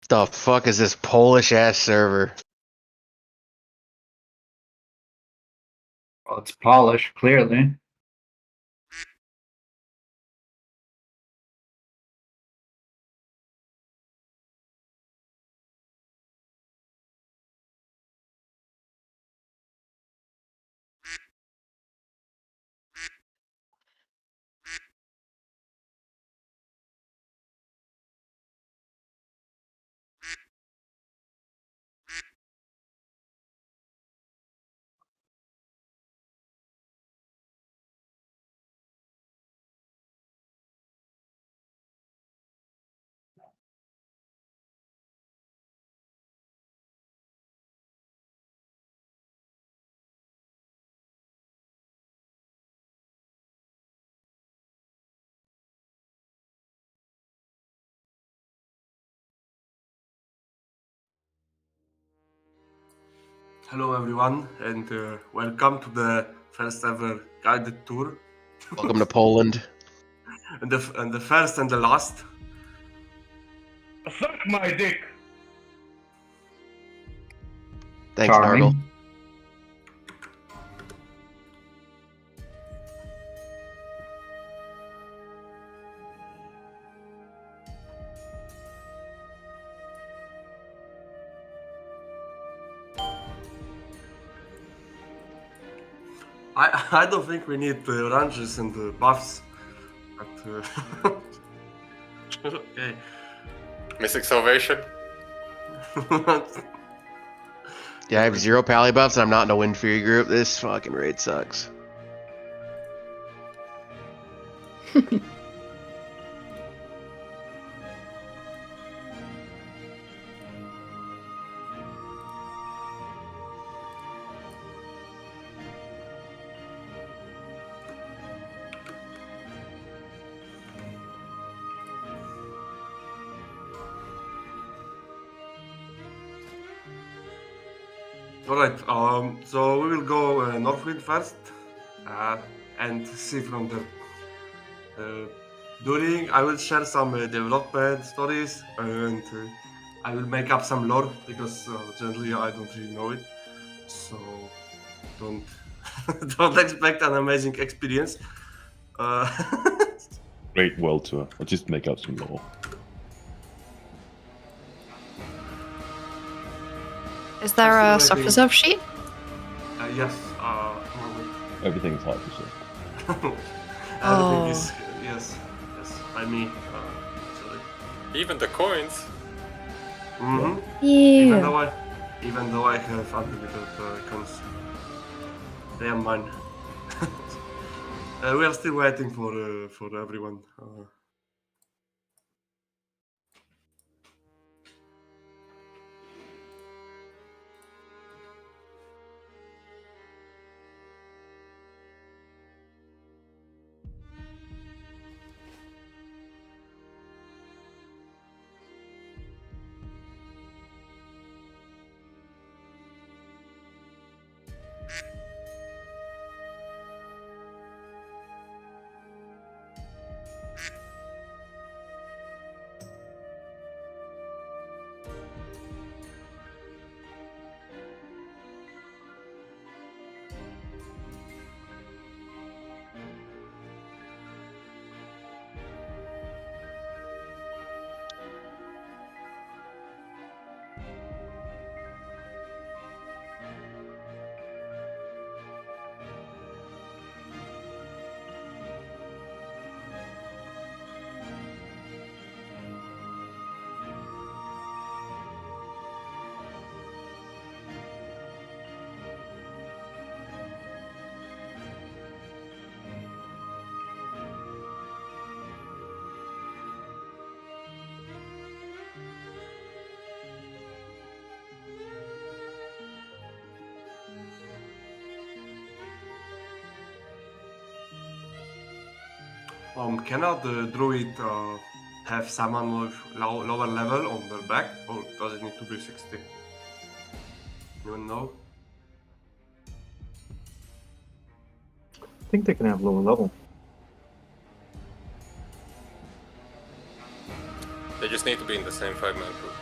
The fuck is this Polish ass server? Well, it's Polish, clearly. Hello everyone, and welcome to the first ever guided tour, Welcome to Poland. and the first and the last. Suck my dick. Thanks, Nargle. Charming. I don't think we need ranges and buffs, but okay. Mystic Salvation. Yeah, I have 0 pally buffs and I'm not in a Wind Fury group. This fucking raid sucks. Alright, so we will go Northwind first, and see from there. During, I will share some development stories, and I will make up some lore, because generally I don't really know it. So, don't don't expect an amazing experience. Great world tour. I'll just make up some lore. Is there a Still soft waiting. reserve sheet? Yes, moment. Everything's hard to say. Everything Oh. is yes, by me. Actually. Even the coins. Mm-hmm. Yeah. Even though I have unlimited coins, they are mine. We are still waiting for everyone. Cannot the druid have someone with lower level on their back, or does it need to be 60? Anyone know? I think they can have lower level. They just need to be in the same 5-man group.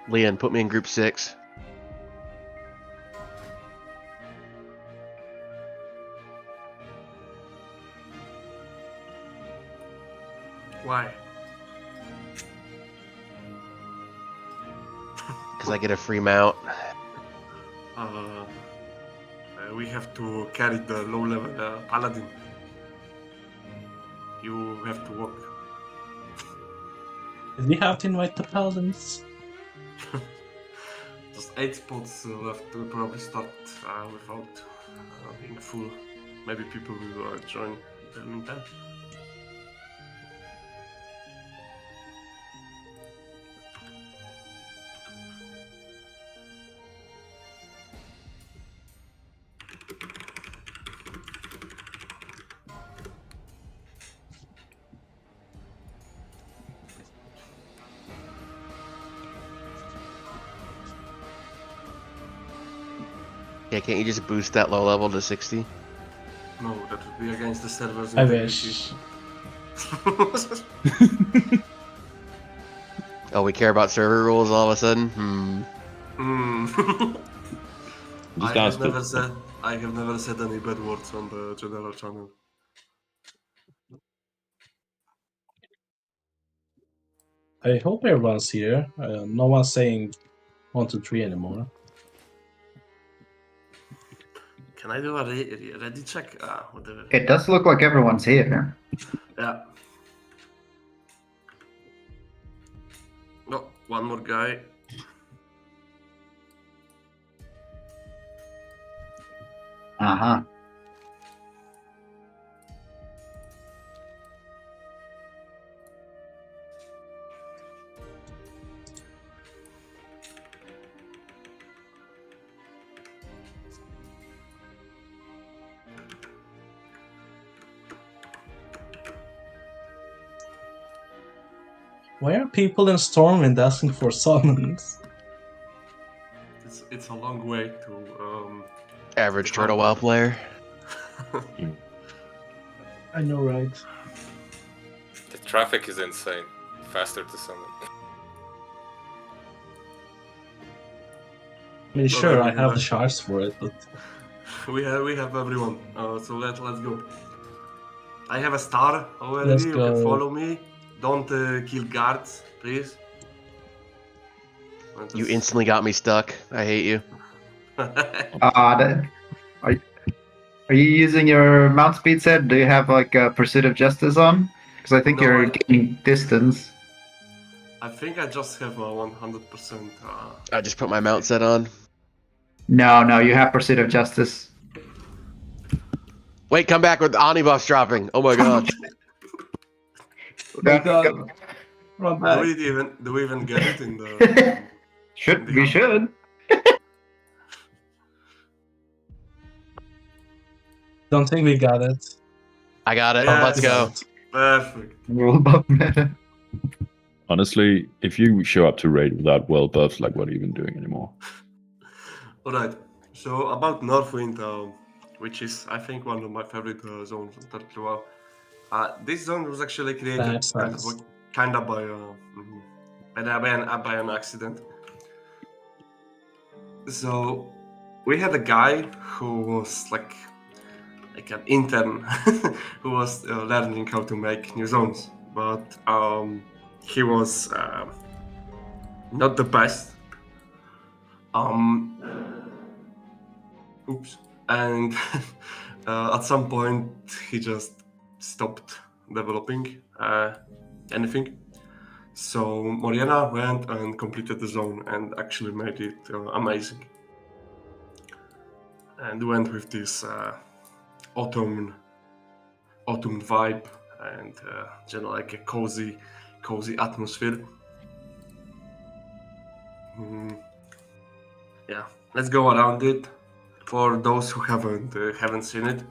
Leon, put me in group 6. Why? Because I get a free mount. We have to carry the low-level paladin. You have to walk. Did we have to invite the paladins? Just 8 spots left. We'll probably start without being full. Maybe people will join in the meantime. Yeah, can't you just boost that low level to 60? No, that would be against the server's I integrity. wish. Oh, we care about server rules all of a sudden? Just I ask have never said any bad words on the general channel. I hope everyone's here. No one's saying 1, 2, 3 anymore. Can I do a ready check? Whatever. It does look like everyone's here. Yeah. No, one more guy. Uh-huh. Why are people in Stormwind asking for summons? It's a long way to Average Turtle WoW player. I know, right? The traffic is insane. Faster to summon. I mean, sure, I have the shards for it, but we have everyone. So let's go. I have a star already. Let's You go. can follow me. Don't kill guards, please. You instantly got me stuck. I hate you. Are you using your mount speed set? Do you have like a Pursuit of Justice on? Because I think No, you're I- gaining distance. I think I just have a 100%. I just put my mount set on. No, you have Pursuit of Justice. Wait, come back with the Ani buffs dropping. Oh my god. Go. run Do back. we even get it in the? We should. Don't think we got it. I got it. Yeah, Let's go. Perfect. Roll above meta. Honestly, if you show up to raid without well buffs, like what are you even doing anymore? All right. So about Northwind, which is I think one of my favorite zones on Turtle WoW. This zone was actually created That's nice. kind of by an accident. So we had a guy who was like an intern who was learning how to make new zones, but he was not the best. Oops. And at some point he just stopped developing anything. So Moriana went and completed the zone and actually made it amazing. And went with this autumn vibe and generally like a cozy atmosphere. Yeah, let's go around it. For those who haven't seen it,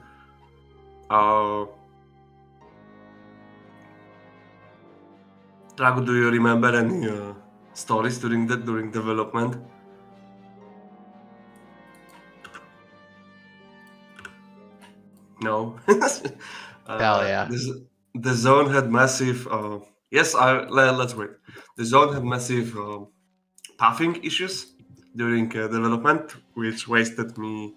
Drago, do you remember any stories during development? No. Hell yeah. The zone had massive. Yes, let's wait. The zone had massive pathing issues during development, which wasted me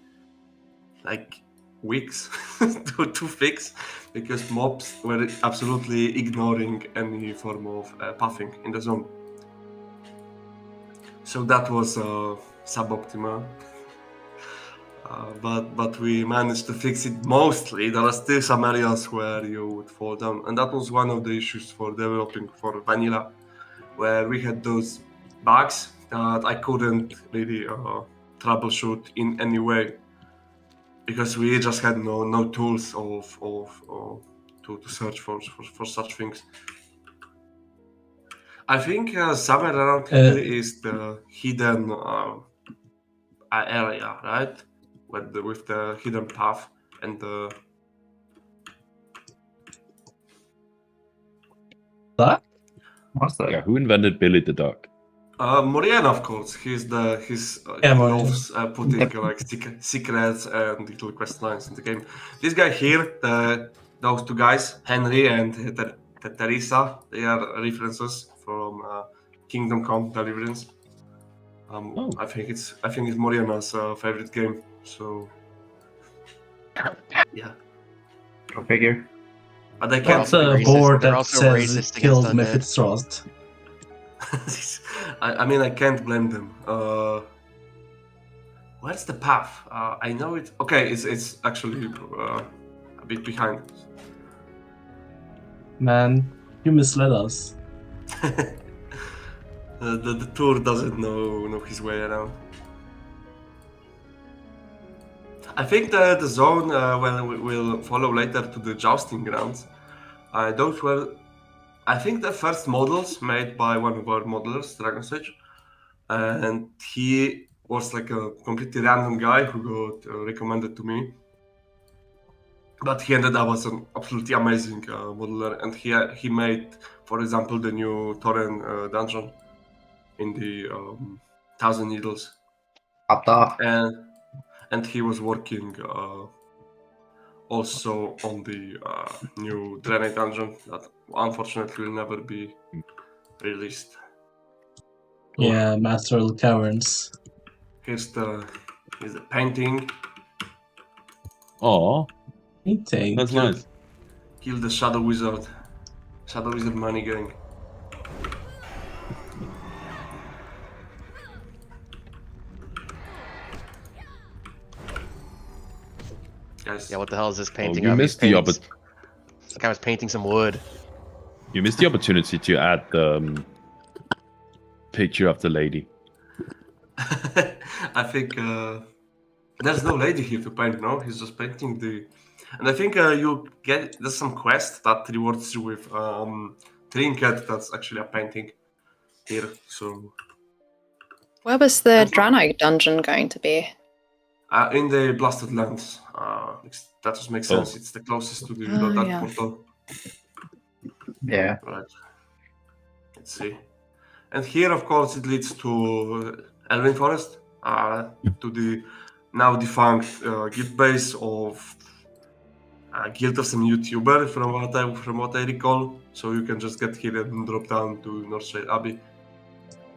like weeks to fix, because mobs were absolutely ignoring any form of pathing in the zone. So that was suboptimal. But we managed to fix it mostly. There are still some areas where you would fall down, and that was one of the issues for developing for vanilla, where we had those bugs that I couldn't really troubleshoot in any way, because we just had no tools to search for such things. I think somewhere around here is the hidden area, right? With the hidden path and the... Duck? What's that? Yeah, who invented Billy the Duck? Moriana, of course. He loves putting like secrets and little quest lines in the game. This guy here, those two guys, Henry and Teresa, they are references from Kingdom Come Deliverance. I think it's Moriana's favorite game. So yeah, Go figure. but I can't. What's a racist. board They're that also says racist against killed undead. Mephistros? I mean, I can't blame them. Where's the path? I know it. Okay, it's actually a bit behind. Man, you misled us. The tour doesn't know his way around. I think the zone will follow later to the jousting grounds. Those were, I think, the first models made by one of our modelers, Dragon Sage, and he was like a completely random guy who got recommended to me. But he ended up as an absolutely amazing modeler, and he made, for example, the new Torren dungeon in the Thousand Needles, Popped off. and he was working also on the new Draenei dungeon that unfortunately will never be released. Yeah, Master of the Caverns. Here's the painting. Oh, Painting. that's nice. Kill the Shadow Wizard money gang. Guys, Yeah, what the hell is this painting? you of? missed He's the painting- This guy was painting some wood. You missed the opportunity to add the picture of the lady. I think there's no lady here to paint. No, he's just painting the. And I think there's some quest that rewards you with trinket. That's actually a painting here. So Where was the Draenei dungeon going to be? in the Blasted Lands, that just makes sense. It's the closest to the Dark yeah. Portal. Yeah. Right. Let's see. And here, of course, it leads to Elven Forest, to the now defunct guild base of Guild of some YouTuber, from what I recall. So you can just get here and drop down to Northshire Abbey.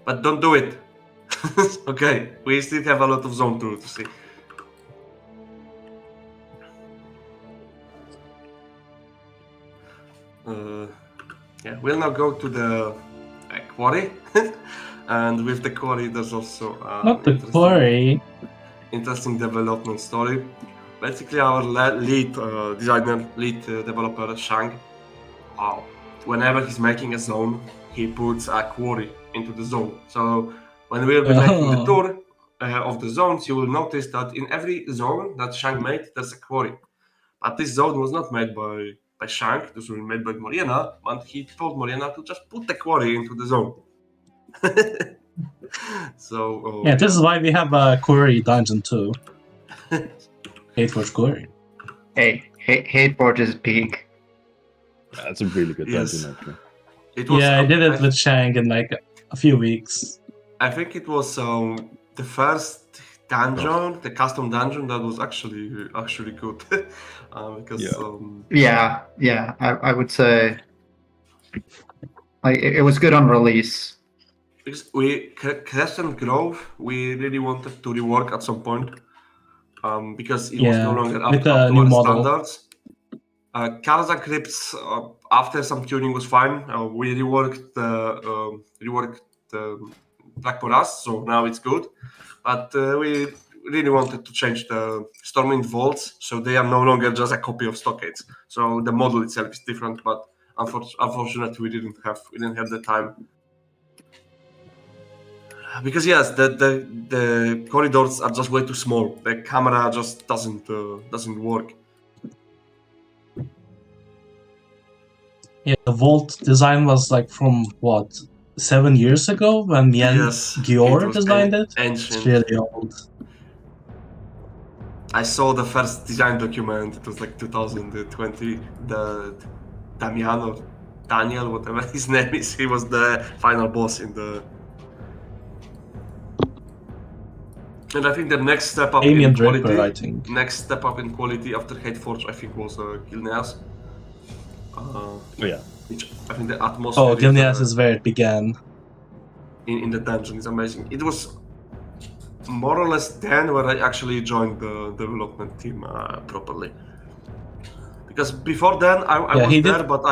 But don't do it. Okay, we still have a lot of zone tour to see. Yeah, we'll now go to the quarry. And with the quarry, there's also Not the quarry. interesting development story. Basically, our lead designer, developer, Shang, whenever he's making a zone, he puts a quarry into the zone. So when we'll be making the tour of the zones, you will notice that in every zone that Shang made, there's a quarry. But this zone was not made by Shang, this was made by Moriana, but he told Moriana to just put the quarry into the zone. So Yeah, this is why we have a quarry dungeon too. Hateforge quarry. Hey, Hateforge is peak. That's a really good Yes. dungeon, actually. it was, Yeah, I did it with Shang in like a few weeks. I think it was the first dungeon, the custom dungeon that was actually good, because Yeah. I would say like it was good on release. because Crescent Grove, we really wanted to rework at some point, because it was no longer up with to the new our model. standards. Karazhan Crypts, after some tuning was fine. We reworked the Black Rust, so now it's good. But we really wanted to change the Stormwind Vaults, so they are no longer just a copy of Stockades. So the model itself is different, but unfortunately we didn't have the time. Because yes, the corridors are just way too small. The camera just doesn't work. Yeah, the vault design was like from what, 7 years ago when Yes, Gior it was designed it. It's ancient. really old. I saw the first design document. It was like 2020. The Daniel, whatever his name is, he was the final boss in the. And I think the next step up Damien in Draper, quality. I think. Next step up in quality after Hateforge, I think, was Gilneas. Yeah. Which I think the atmosphere. Oh, Gilneas is where it began. In the dungeon is amazing. It was more or less then where I actually joined the development team properly. Because before then I was there, but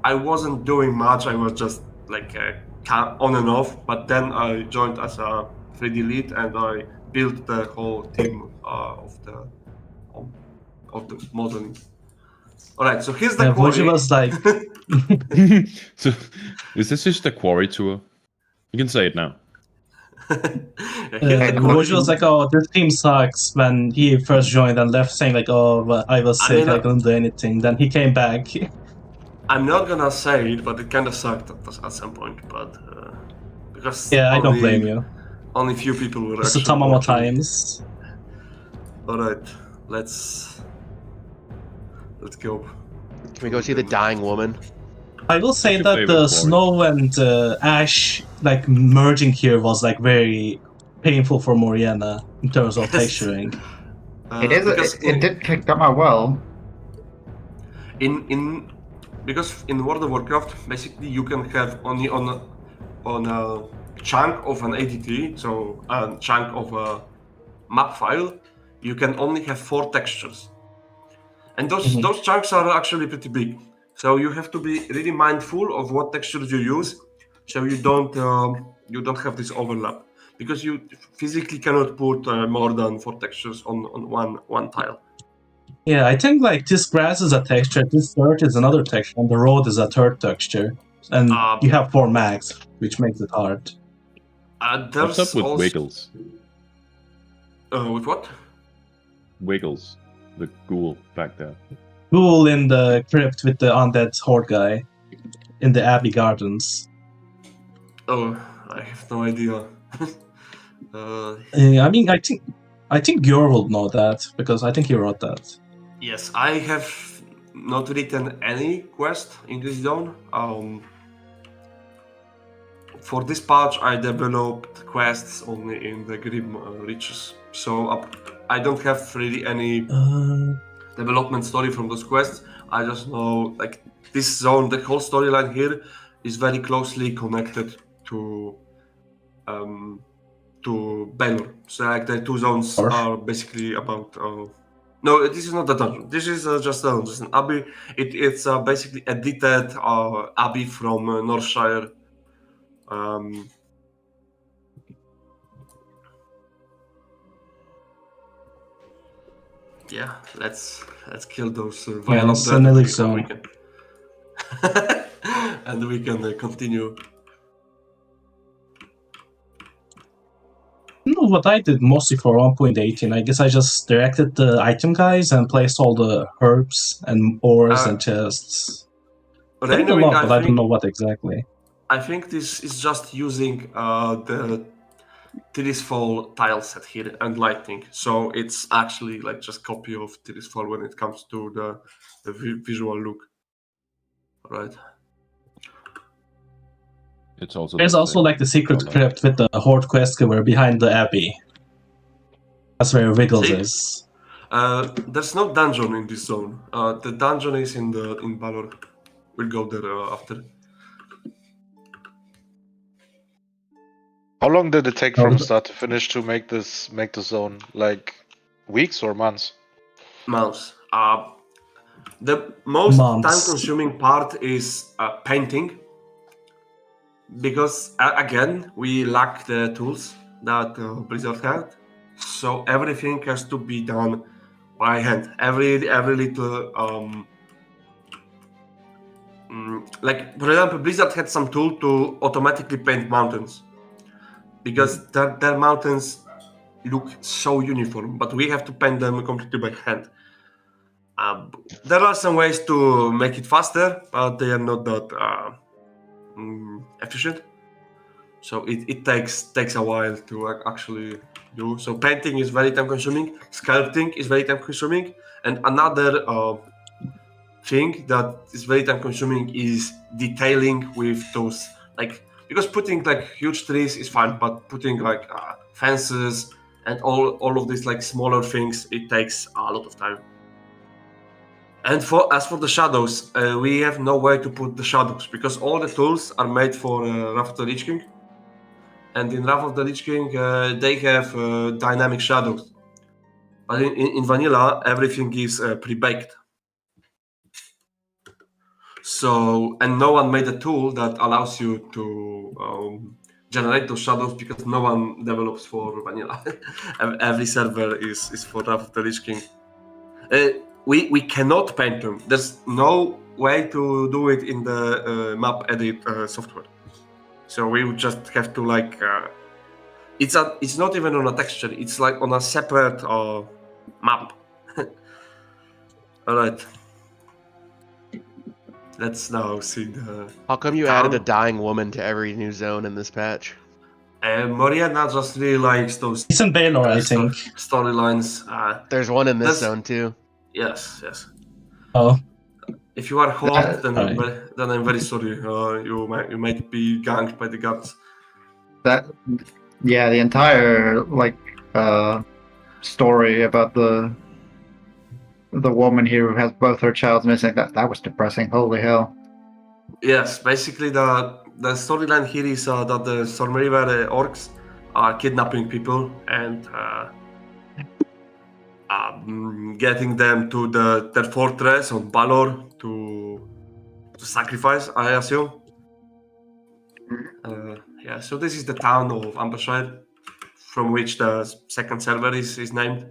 I wasn't doing much. I was just like on and off. But then I joined as a 3D lead and I built the whole team of the modeling. All right, so here's the quarry. Was like. So, is this just a quarry tour? You can say it now. Woj was like, "Oh, this team sucks." When he first joined and left, saying like, "Oh, but I was sick, I couldn't do anything." Then he came back. I'm not gonna say it, but it kind of sucked at some point. But because I don't blame you. Only few people were. It's the Tamamo times. All right, let's go. Can we go see the dying woman? I will say What's your that favorite the quarry? snow and ash like merging here was like very painful for Moriana in terms of texturing. It did come out well. Because in World of Warcraft, basically you can have only on a chunk of an ADT, so a chunk of a map file, you can only have 4 textures, and those chunks are actually pretty big. So you have to be really mindful of what textures you use, so you don't have this overlap, because you physically cannot put more than 4 textures on one tile. Yeah, I think like this grass is a texture, this dirt is another texture, and the road is a third texture, and you have 4 mags, which makes it hard. What's up with Wiggles? With what? Wiggles, the ghoul back there. Ghoul in the crypt with the undead horde guy in the Abbey Gardens. Oh, I have no idea. I mean, I think Gior will know that because I think he wrote that. Yes, I have not written any quest in this zone. For this patch, I developed quests only in the Grim Reaches, so I don't have really any development story from those quests. I just know like this zone, the whole storyline here is very closely connected to Baylor. So like the 2 zones are basically about. No, this is not a dungeon. This is just an abbey. It's basically edited abbey from Northshire. Yeah, let's kill those violent and we can continue. You know what I did mostly for 1.18? I guess I just directed the item guys and placed all the herbs and ores and chests. I did a lot, but I don't know what exactly. I think this is just using the Tirisfal tile set here and lighting, so it's actually like just copy of Tirisfal when it comes to the visual look. Right. It's also there's also like the secret crypt with the horde quest giver behind the abbey. That's where Wiggles is. There's no dungeon in this zone. The dungeon is in Balor. We'll go there after. How long did it take Oh. from start to finish to make the zone? Like weeks or months? Months. The most Months. time-consuming part is painting, because again we lack the tools that Blizzard had, so everything has to be done by hand. Every little like for example, Blizzard had some tool to automatically paint mountains, because their mountains look so uniform, but we have to paint them completely by hand. There are some ways to make it faster, but they are not that efficient. So it takes a while to actually do. So painting is very time consuming. Sculpting is very time consuming, and another thing that is very time consuming is detailing with those, like, because putting like huge trees is fine, but putting like fences and all of these like smaller things, it takes a lot of time. And as for the shadows, we have no way to put the shadows, because all the tools are made for Wrath of the Lich King, and in Wrath of the Lich King they have dynamic shadows, but in vanilla everything is pre-baked. So, and no one made a tool that allows you to generate those shadows, because no one develops for vanilla. Every server is for Wrath of the Lich King. We cannot paint them. There's no way to do it in the map edit software. So we would just have to like it's not even on a texture. It's like on a separate map. All right. Let's now see the. How come you added a dying woman to every new zone in this patch? Mariana just really likes those. It's in Baylor, I think. Storylines. There's one in this zone too. Yes. Oh. If you are hot, then I'm very sorry. You might be ganked by the guards. The entire story about the woman here who has both her child missing, that was depressing. Holy hell. Yes, basically the storyline here is that the Stormriver orcs are kidnapping people and getting them to their fortress on Balor to sacrifice, I assume. So this is the town of Ambershire, from which the second server is named.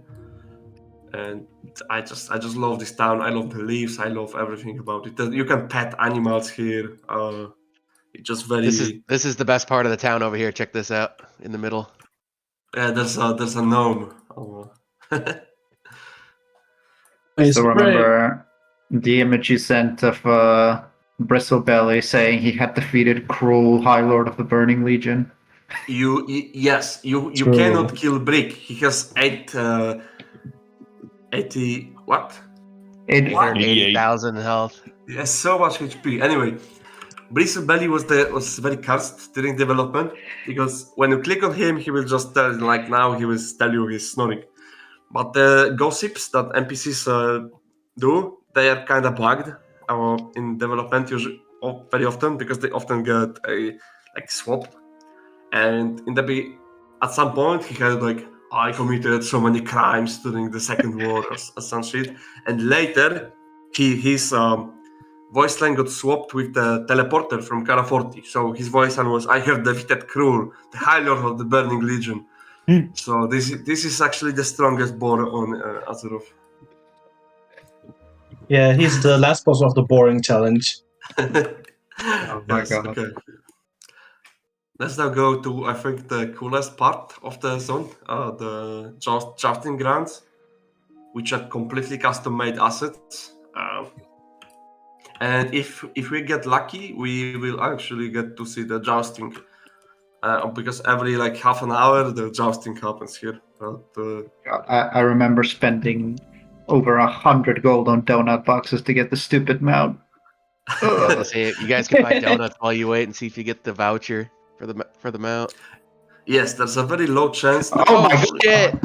And I just love this town. I love the leaves. I love everything about it. You can pet animals here. It's just very. This is the best part of the town over here. Check this out in the middle. Yeah, there's a gnome. I still remember the image you sent of Bristlebelly saying he had defeated Cruel, High Lord of the Burning Legion. You cannot kill Brick. He has 80,000 health. He has so much HP. Anyway, Bristlebelly was very cursed during development, because when you click on him, he will just tell, like now he will tell you he's snoring. But the gossips that NPCs do, they are kind of bugged in development very often, because they often get swapped. And at some point he had I committed so many crimes during the Second War or some shit. And later his voice line got swapped with the teleporter from Kara 40. So his voice line was, "I have defeated Cruel, the High Lord of the Burning Legion." So this is actually the strongest boar on Azeroth. Yeah, he's the last boss of the boring challenge. Oh my god. Okay. Let's now go to, I think, the coolest part of the zone, the drafting grounds, which are completely custom-made assets. And if we get lucky, we will actually get to see the jousting. Because every half an hour the jousting happens here. I remember spending over 100 gold on donut boxes to get the stupid mount. You guys can buy donuts while you wait and see if you get the voucher for the mount. Yes, there's a very low chance. Oh my shit!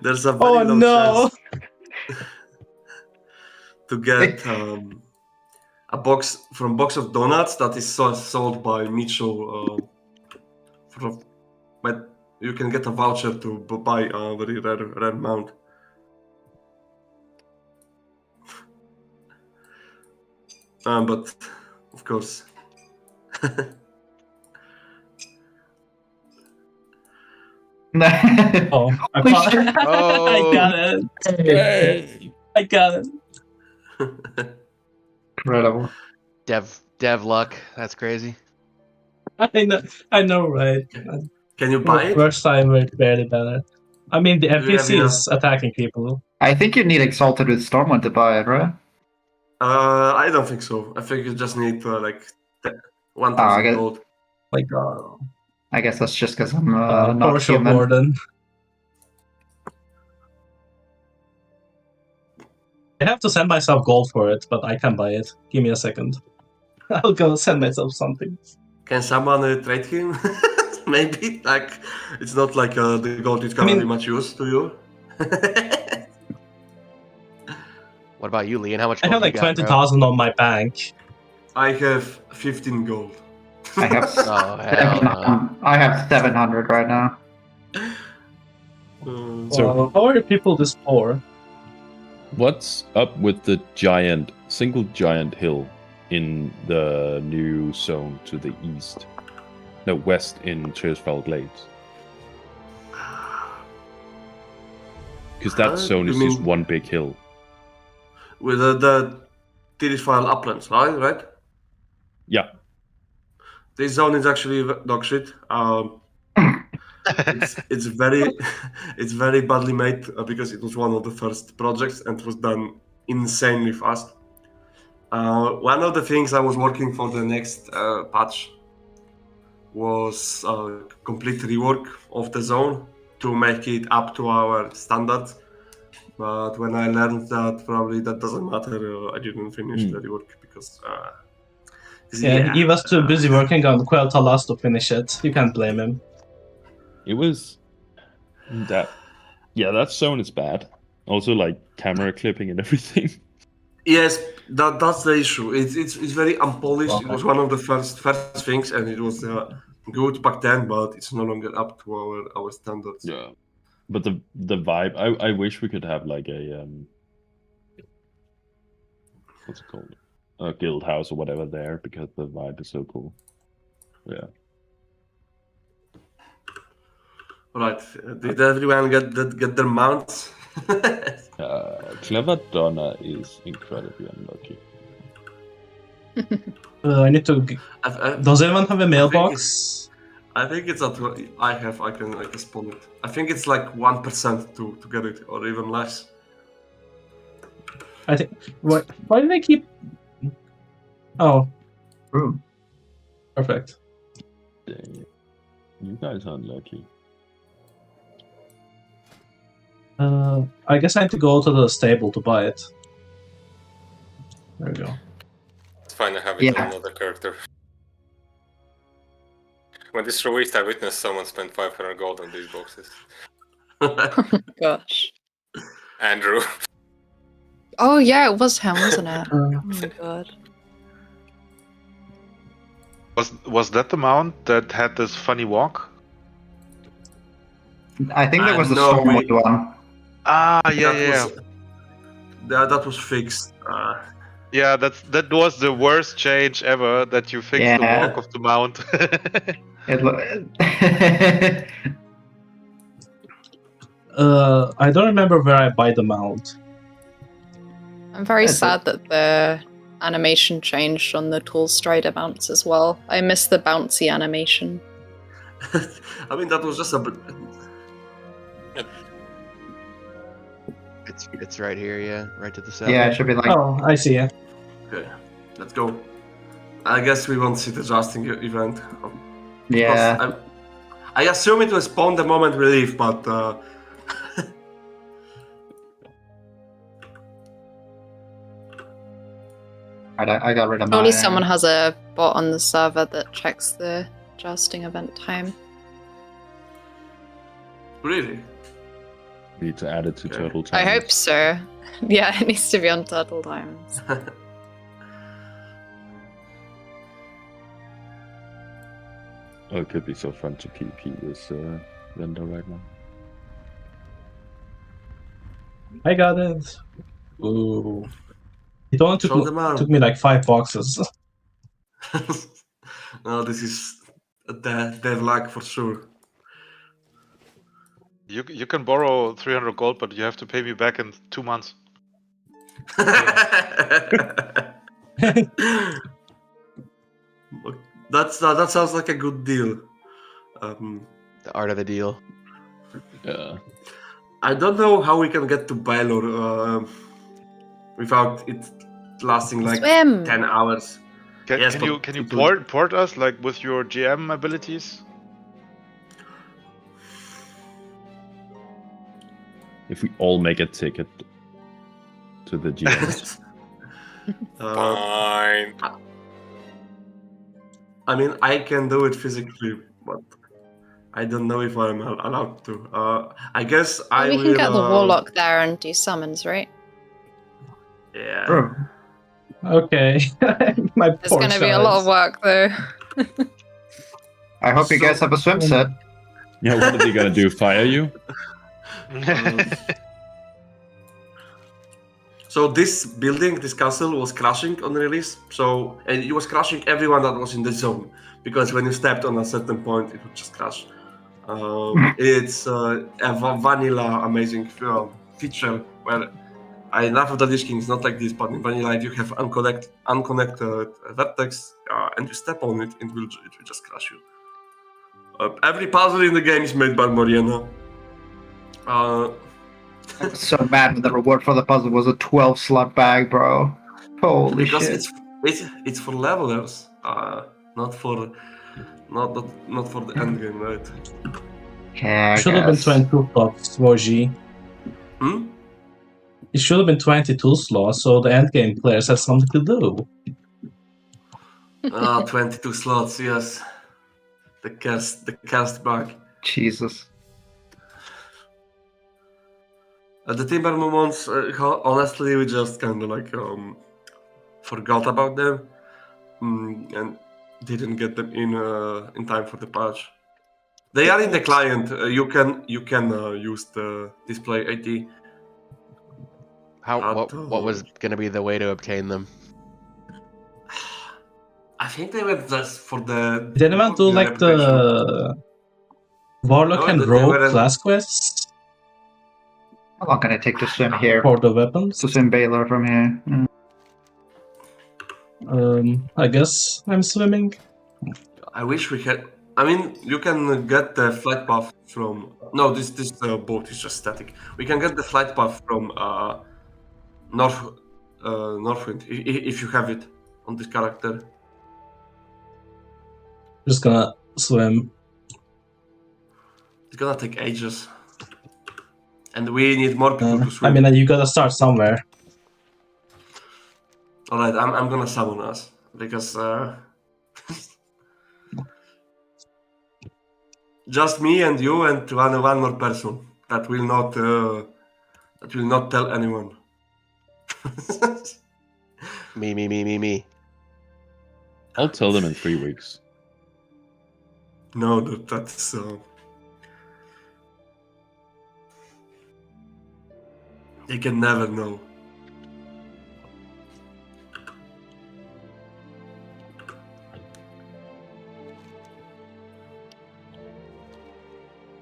There's a very low chance to get a box of donuts that is sold by Mitchell but you can get a voucher to buy a very rare mount. But of course. Oh, Holy shit. Oh. I got it. I got it. Incredible. Dev luck. That's crazy. I know, right? Can you buy it? First time worked barely better. I mean, the Do you have NPC enough? is attacking people. I think you need Exalted with Stormwind to buy it, right? I don't think so. I think you just need like 1,000 I get- gold. Like, I guess that's just because I'm not Porsche human. Gordon. I have to send myself gold for it, but I can buy it. Give me a second. I'll go send myself something. Can someone trade him? Maybe like it's not like the gold is gonna be much use to you. What about you, Leon? How much I gold have like you got, bro? 20,000 on my bank. I have 15 gold. I have Oh, hell no. I have 700 right now. So, how are people this poor? What's up with the single giant hill in the new zone to the east? No, west in Tearsfell Glades. Because that zone you is just mean- one big hill. With the Tirisfile uplands, right? Yeah. This zone is actually dog shit. It's very badly made because it was one of the first projects and it was done insanely fast. One of the things I was working for the next patch was a complete rework of the zone to make it up to our standards. But when I learned that probably that doesn't matter, I didn't finish the rework because. He was too busy working on Quel'Thalas to finish it. You can't blame him. It was that. Yeah, that zone is bad. Also, like camera clipping and everything. Yes, that's the issue. It's very unpolished. It was one of the first things, and it was good back then, but it's no longer up to our standards. Yeah, but the vibe. I wish we could have like a what's it called? A guild house or whatever there, because the vibe is so cool. Yeah. Right. Did everyone get their mounts? Clever Donna is incredibly unlucky. I need to. Does anyone have a mailbox? I think it's at. I can spawn it. I think it's like 1% to get it, or even less. I think. Why do they keep? Oh. Ooh. Perfect. Dang. You guys are unlucky. I guess I have to go to the stable to buy it. There we go. It's fine, I have it on another character. When this released, I witnessed someone spend 500 gold on these boxes. Gosh. Andrew. Oh yeah, it was him, wasn't it? Oh my god. Was that the mount that had this funny walk? I think there was a no, Stormwind one. Ah, yeah. That was fixed. Yeah, that was the worst change ever, that you fixed the walk of the mount. I don't remember where I buy the mount. I'm very sad that the animation changed on the Tall Strider mounts as well. I miss the bouncy animation. I mean, that was just a. It's right here, yeah, right to the south. Yeah, it should be like. Oh, I see it. Okay, let's go. I guess we won't see the Justing event. Yeah. I assume it will spawn the moment we leave, but. I got rid of my. Surely someone has a bot on the server that checks the jousting event time. Really? Need to add it to Turtle Time. I hope so. Yeah, it needs to be on Turtle Times. Oh, it could be so fun to PvP this vendor right now. I got it. Ooh. It only Show them out. took me like 5 boxes. No, this is their luck for sure. You can borrow 300 gold, but you have to pay me back in 2 months. That sounds like a good deal. The art of the deal. Yeah. I don't know how we can get to Baylor without it lasting like Swim. 10 hours. Can, Yes, can you but can you it will- port us like with your GM abilities? If we all make a ticket to the GMs. Fine. I mean, I can do it physically, but I don't know if I'm allowed to. I guess I we will. can get the warlock there and do summons, right? Yeah. Bro, Okay. My It's poor going to be a lot of work, though. I hope you guys have a swim set. Yeah, what are they gonna do? Fire you? So this building, this castle, was crashing on release. And it was crashing everyone that was in the zone, because when you stepped on a certain point, it would just crash. It's a vanilla amazing feature where I love of the Lich King. It's not like this, but in vanilla you have unconnected vertex, and you step on it, it will just crash you. Every puzzle in the game is made by Moriana. So mad that the reward for the puzzle was a 12 slot bag, bro. Holy because shit. it's for levelers, not for the end game, right? Yeah, I Should have been guess. 22 slots, Woji. Hmm? It should have been 22 slots, so the endgame players have something to do. 22 slots, yes. The cursed bug. Jesus. At the Timber moments, honestly, we just kind of like forgot about them and didn't get them in time for the patch. They are in the client. You can use the display ID. What was gonna be the way to obtain them? I think they were just for the. Did anyone do like the Warlock No, and they Rogue weren't- class quests How long can I take to swim here? for the weapons? To swim Baylor from here. I guess I'm swimming. I wish we had. I mean, you can get the flight path from. No, this boat is just static. We can get the flight path from Northwind if you have it on this character. Just gonna swim. It's gonna take ages, and we need more people to I swim. mean, you gotta start somewhere. All right, I'm gonna summon us because just me and you and one more person that will not tell anyone. Me. I'll tell them in 3 weeks. No, that's you can never know.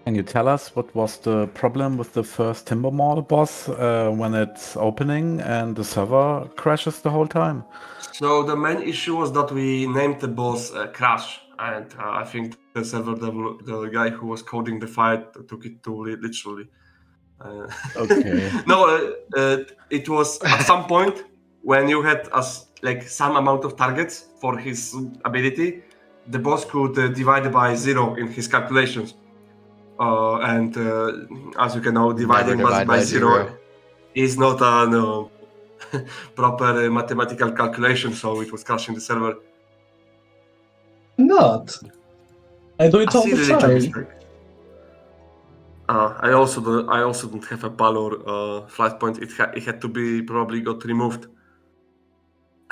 Can you tell us what was the problem with the first Timbermaw boss when it's opening and the server crashes the whole time? So the main issue was that we named the boss Crash, and I think the server the guy who was coding the fight took it too literally. Okay. No, it was at some point when you had some amount of targets for his ability, the boss could divide by 0 in his calculations. And as you can know, dividing by zero is not a proper mathematical calculation, so it was crashing the server. Not. I do it all the time. I also don't have a Balor flight point. It had to be probably got removed.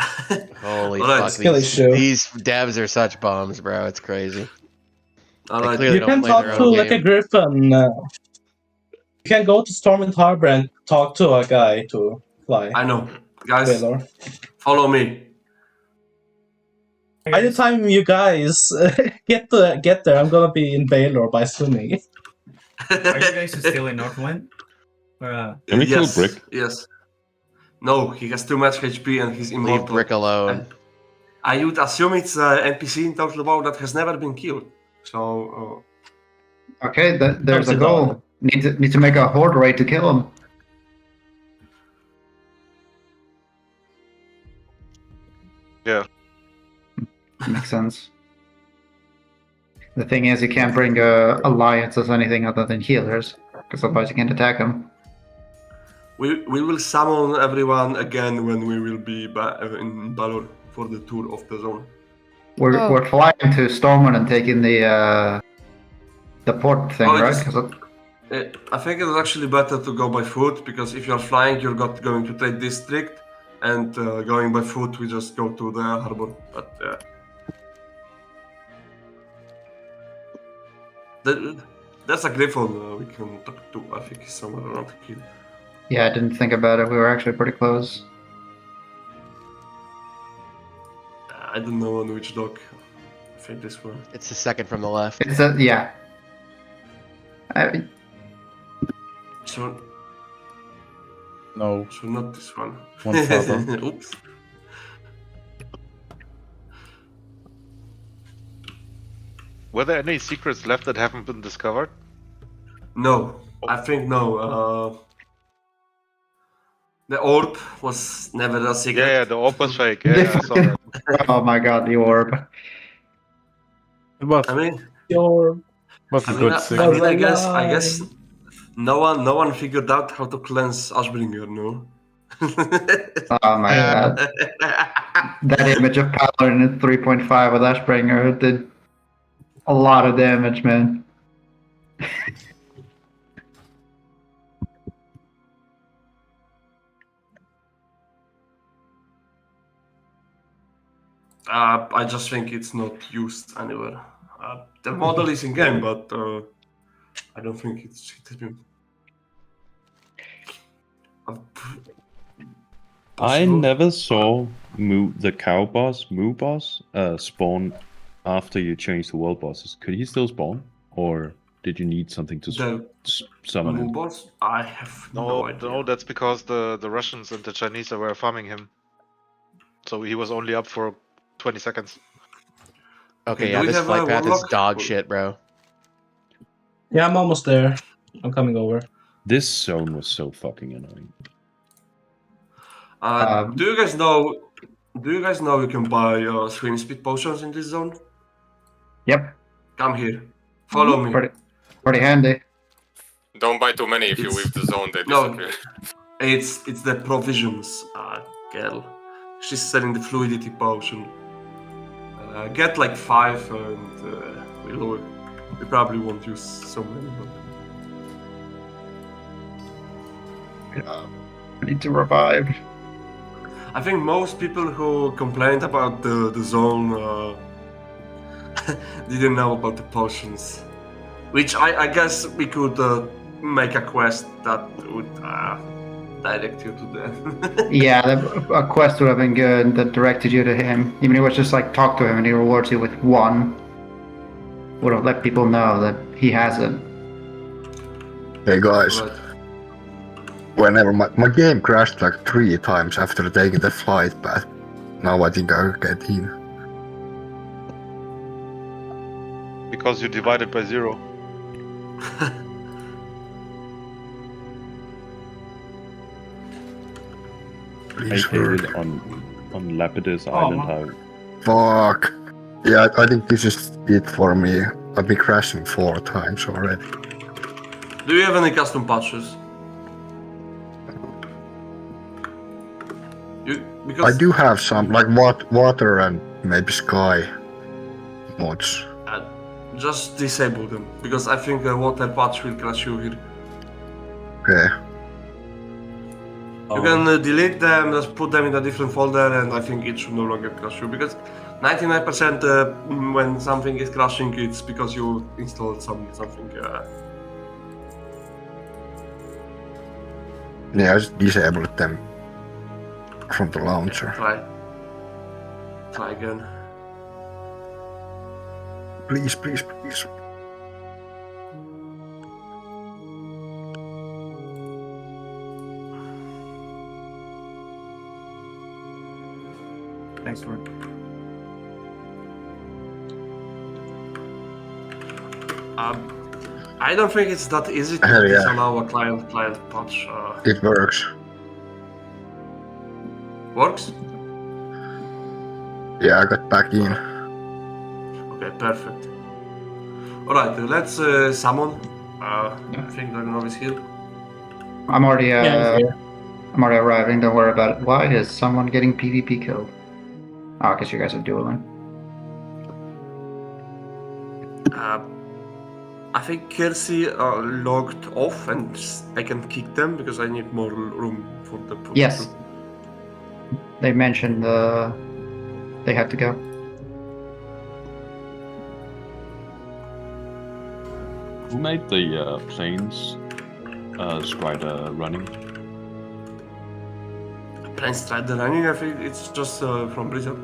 Holy All right, fuck! These devs are such bums, bro. It's crazy. Alright. clearly You don't can play talk their to own like a game. griffin. You can go to Stormwind Harbor and talk to a guy to fly. I know. Guys, Baylor. follow me. By the time you guys get there, I'm gonna be in Baylor by swimming. Are you guys still in Northwind? Can we kill Yes, Brick? Yes. No, he has too much HP and he's immortal. Leave Brick alone. I would assume it's an NPC in Total War that has never been killed. So. Okay, there's a How's it goal. done? Need to make a horde raid to kill him. Yeah. Makes sense. The thing is, you can't bring alliances anything other than healers, because otherwise you can't attack them. We will summon everyone again when we will be in Balor for the tour of the zone. We're flying to Stormwind and taking the port thing, right? I think it is actually better to go by foot, because if you're flying, you're going to trade district, and going by foot, we just go to the harbor. But there's a griffin we can talk to. I think he's somewhere around here. Yeah, I didn't think about it. We were actually pretty close. I don't know on which dock. I think this one. It's the second from the left. It's yeah. So No. So not this one. One further. Oops. Were there any secrets left that haven't been discovered? No, I think no. The orb was never a secret. Yeah, the orb was fake. Yeah, I saw that. Oh my god, the orb. It was. I mean, the orb was a good secret. I guess no one figured out how to cleanse Ashbringer, no? Oh my god. That image of Paladin at 3.5 with Ashbringer did a lot of damage, man. I just think it's not used anywhere. The model is in game, but I don't think it has been. I never saw the cow boss, Moo boss, spawn after you changed the world bosses. Could he still spawn, or did you need something to summon him? Boss? I have no idea. No, that's because the Russians and the Chinese were farming him. So he was only up for 20 seconds. Okay, yeah, this flight path is dog shit, bro. Yeah, I'm almost there. I'm coming over. This zone was so fucking annoying. Do you guys know? Do you guys know you can buy swim speed potions in this zone? Yep. Come here. Follow me. Pretty handy. Don't buy too many. If you leave the zone, they disappear. It's the provisions girl. She's selling the fluidity potion. Get like 5 and we probably won't use so many. But... I need to revive. I think most people who complained about the zone didn't know about the potions. Which I guess we could make a quest that would direct you to them. Yeah, a quest would have been good that directed you to him. Even if it was just like talk to him and he rewards you with 1. Would have let people know that he has it. Hey guys. Right. Whenever my game crashed like 3 times after taking the flight path. Now I think I'll get in. Because you divided by 0. I hated on Lapidus Island. Fuck. Yeah, I think this is it for me. I've been crashing 4 times already. Do you have any custom patches? I do have some, like water and maybe sky mods. Just disable them, because I think the water patch will crash you here. Okay. You can delete them, just put them in a different folder, and I think it should no longer crash you, because 99% when something is crashing, it's because you installed something. Yeah, I just disabled them from the launcher. Try again. Please, please, please. Thanks, Lord. I don't think it's that easy to disallow a client patch. It works. Works? Yeah, I got back in. Okay, perfect. Alright, let's summon. I think Dragunov is here. I'm already here. I'm already arriving, don't worry about it. Why is someone getting PvP killed? Oh, I guess you guys are dueling. I think Kelsey logged off and I can kick them because I need more room for the... Yes. They mentioned they have to go. Who made the planes Strider running? Planes Strider running? I think it's just from Blizzard.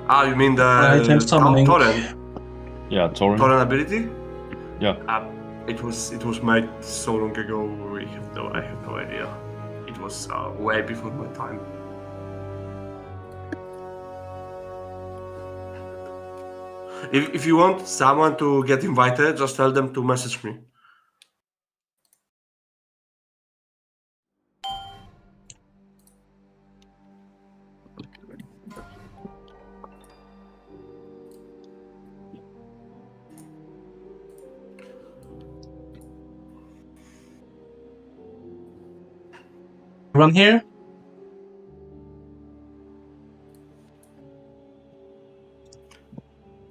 Ah, you mean the Item summoning. Torrent? Yeah, Torrent. Torrent ability? Yeah. It was made so long ago. I have no idea. It was way before my time. If you want someone to get invited, just tell them to message me. Run here?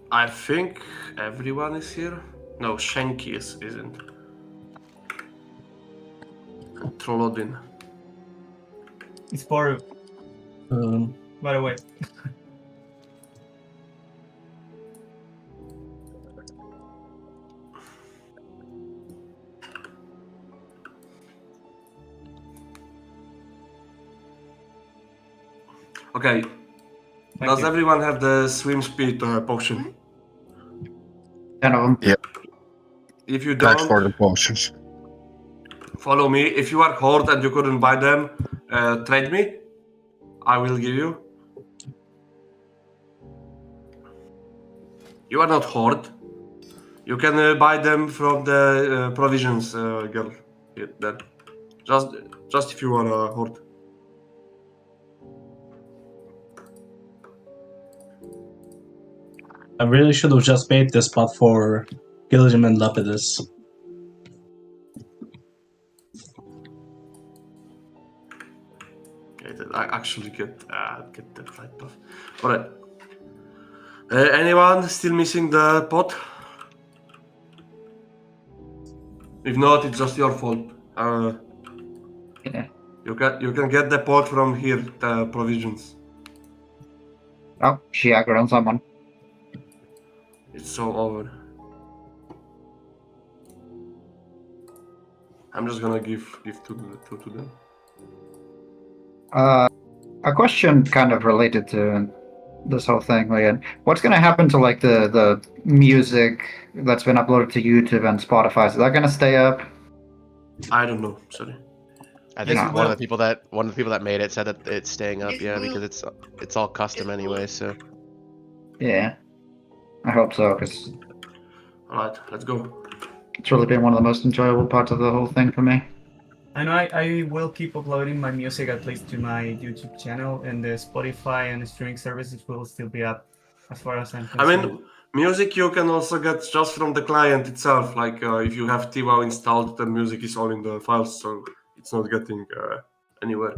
I think everyone is here. No, Shenki isn't. And Trollodin. It's Boru, by the way. Okay. Does everyone have the swim speed potion? 10 of them. Yep. If you Thanks don't, for the potions. follow me. If you are Horde and you couldn't buy them, trade me. I will give you. You are not Horde. You can buy them from the provisions girl. There. Just if you are a Horde. I really should have just made this spot for Gilliam and Lapidus. I actually get that fight buff. Alright. Anyone still missing the pot? If not, it's just your fault. Yeah. You can get the pot from here, the provisions. Oh, she aggroed on someone. It's so over. I'm just gonna give to them. A question kind of related to this whole thing, like, what's gonna happen to like the music that's been uploaded to YouTube and Spotify? Is that gonna stay up? I don't know. Sorry. I think one of the people that made it said that it's staying up. Yeah, because it's all custom anyway. So. Yeah, I hope so, because. All right, let's go. It's really been one of the most enjoyable parts of the whole thing for me. I know I will keep uploading my music at least to my YouTube channel, and the Spotify and the streaming services will still be up as far as I'm concerned. I mean, music you can also get just from the client itself. Like if you have TiVo installed, the music is all in the files, so it's not getting anywhere.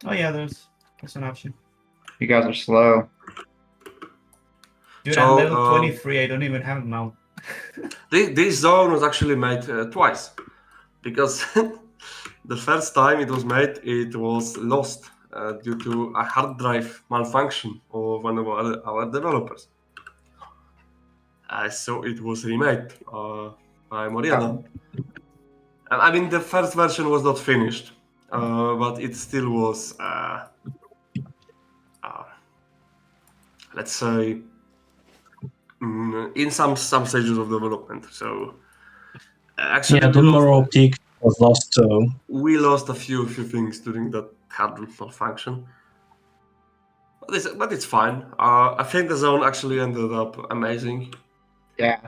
Oh yeah, that's an option. You guys are slow. Dude, I'm level 23. I don't even have a mount. This zone was actually made twice, because the first time it was made, it was lost due to a hard drive malfunction of one of our developers. So it was remade by Moriana. And I mean, the first version was not finished, but it still was, let's say, in some stages of development. So actually, yeah, the Moro Peak was lost too. We lost a few things during that hard malfunction. But it's fine. I think the zone actually ended up amazing. Yeah.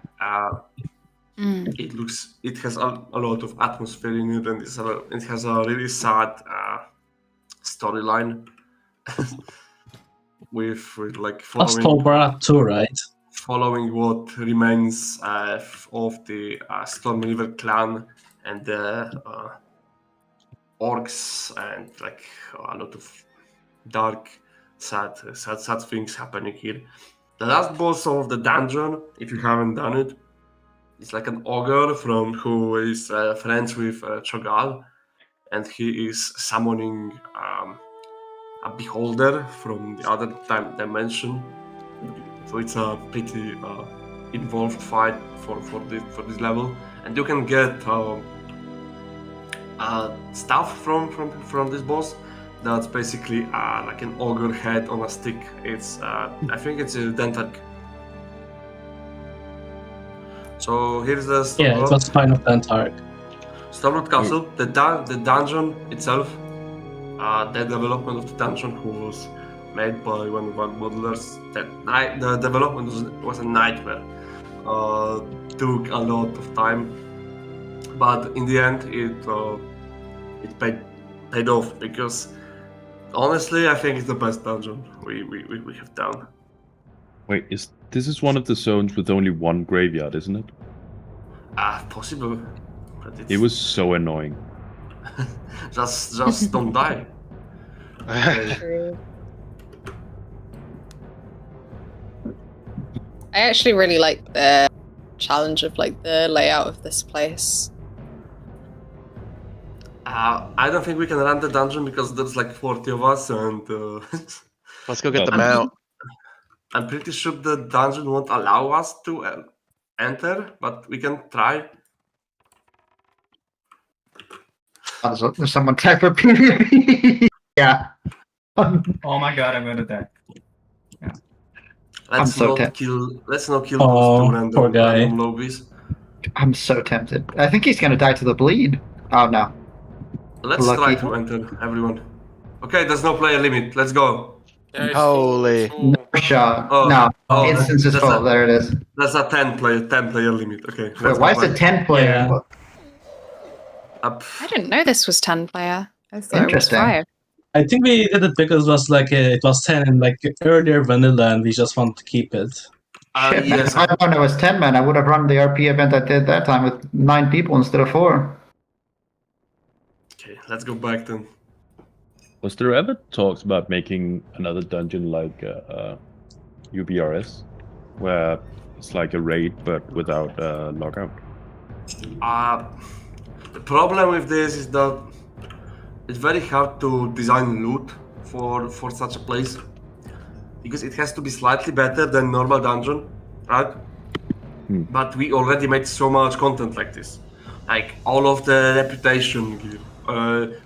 It has a lot of atmosphere in it, and it has a really sad storyline with like Astolbra too, right? Following what remains of the Stormriver clan and the orcs, and like a lot of dark, sad things happening here. The last boss of the dungeon, if you haven't done it, is like an ogre who is friends with Cho'Gall, and he is summoning a beholder from the other dimension. So it's a pretty involved fight for this level, and you can get stuff from this boss. That's basically like an ogre head on a stick. It's I think it's a Dentark. So here's the Stormlord. Yeah, it was kind of Dentark. Stormlord Castle. The dungeon itself, the development of the dungeon was made by one of our modelers. The development was a nightmare. Took a lot of time, but in the end it paid off, because honestly I think it's the best dungeon we have done. Wait, this is one of the zones with only one graveyard, isn't it? Possible. But it was so annoying. just don't die. True. I actually really like the challenge of like the layout of this place. I don't think we can run the dungeon because there's like 40 of us, and let's go get the mount. I'm pretty sure the dungeon won't allow us to enter, but we can try. There's someone type of PvP. Yeah. Oh my god, I'm gonna die. Yeah. Let's not kill those two random lobbies. I'm so tempted. I think he's gonna die to the bleed. Oh no. Let's try to enter, everyone. Okay, there's no player limit. Let's go. Holy. No shot. No. Instance is full. There it is. That's a 10 player limit. Okay. Wait, why is it 10 player? Yeah. I didn't know this was 10 player. I thought it was 5. I think we did it because it was like it was 10 in like earlier vanilla, and we just want to keep it. Shit, yes. I thought it was 10 man. I would have run the RP event I did that time with 9 people instead of 4. Okay, let's go back then. Was there ever talks about making another dungeon like UBRS, where it's like a raid but without lockout? The problem with this is that it's very hard to design loot for such a place, because it has to be slightly better than normal dungeon, right? But we already made so much content like this, like all of the reputation gear,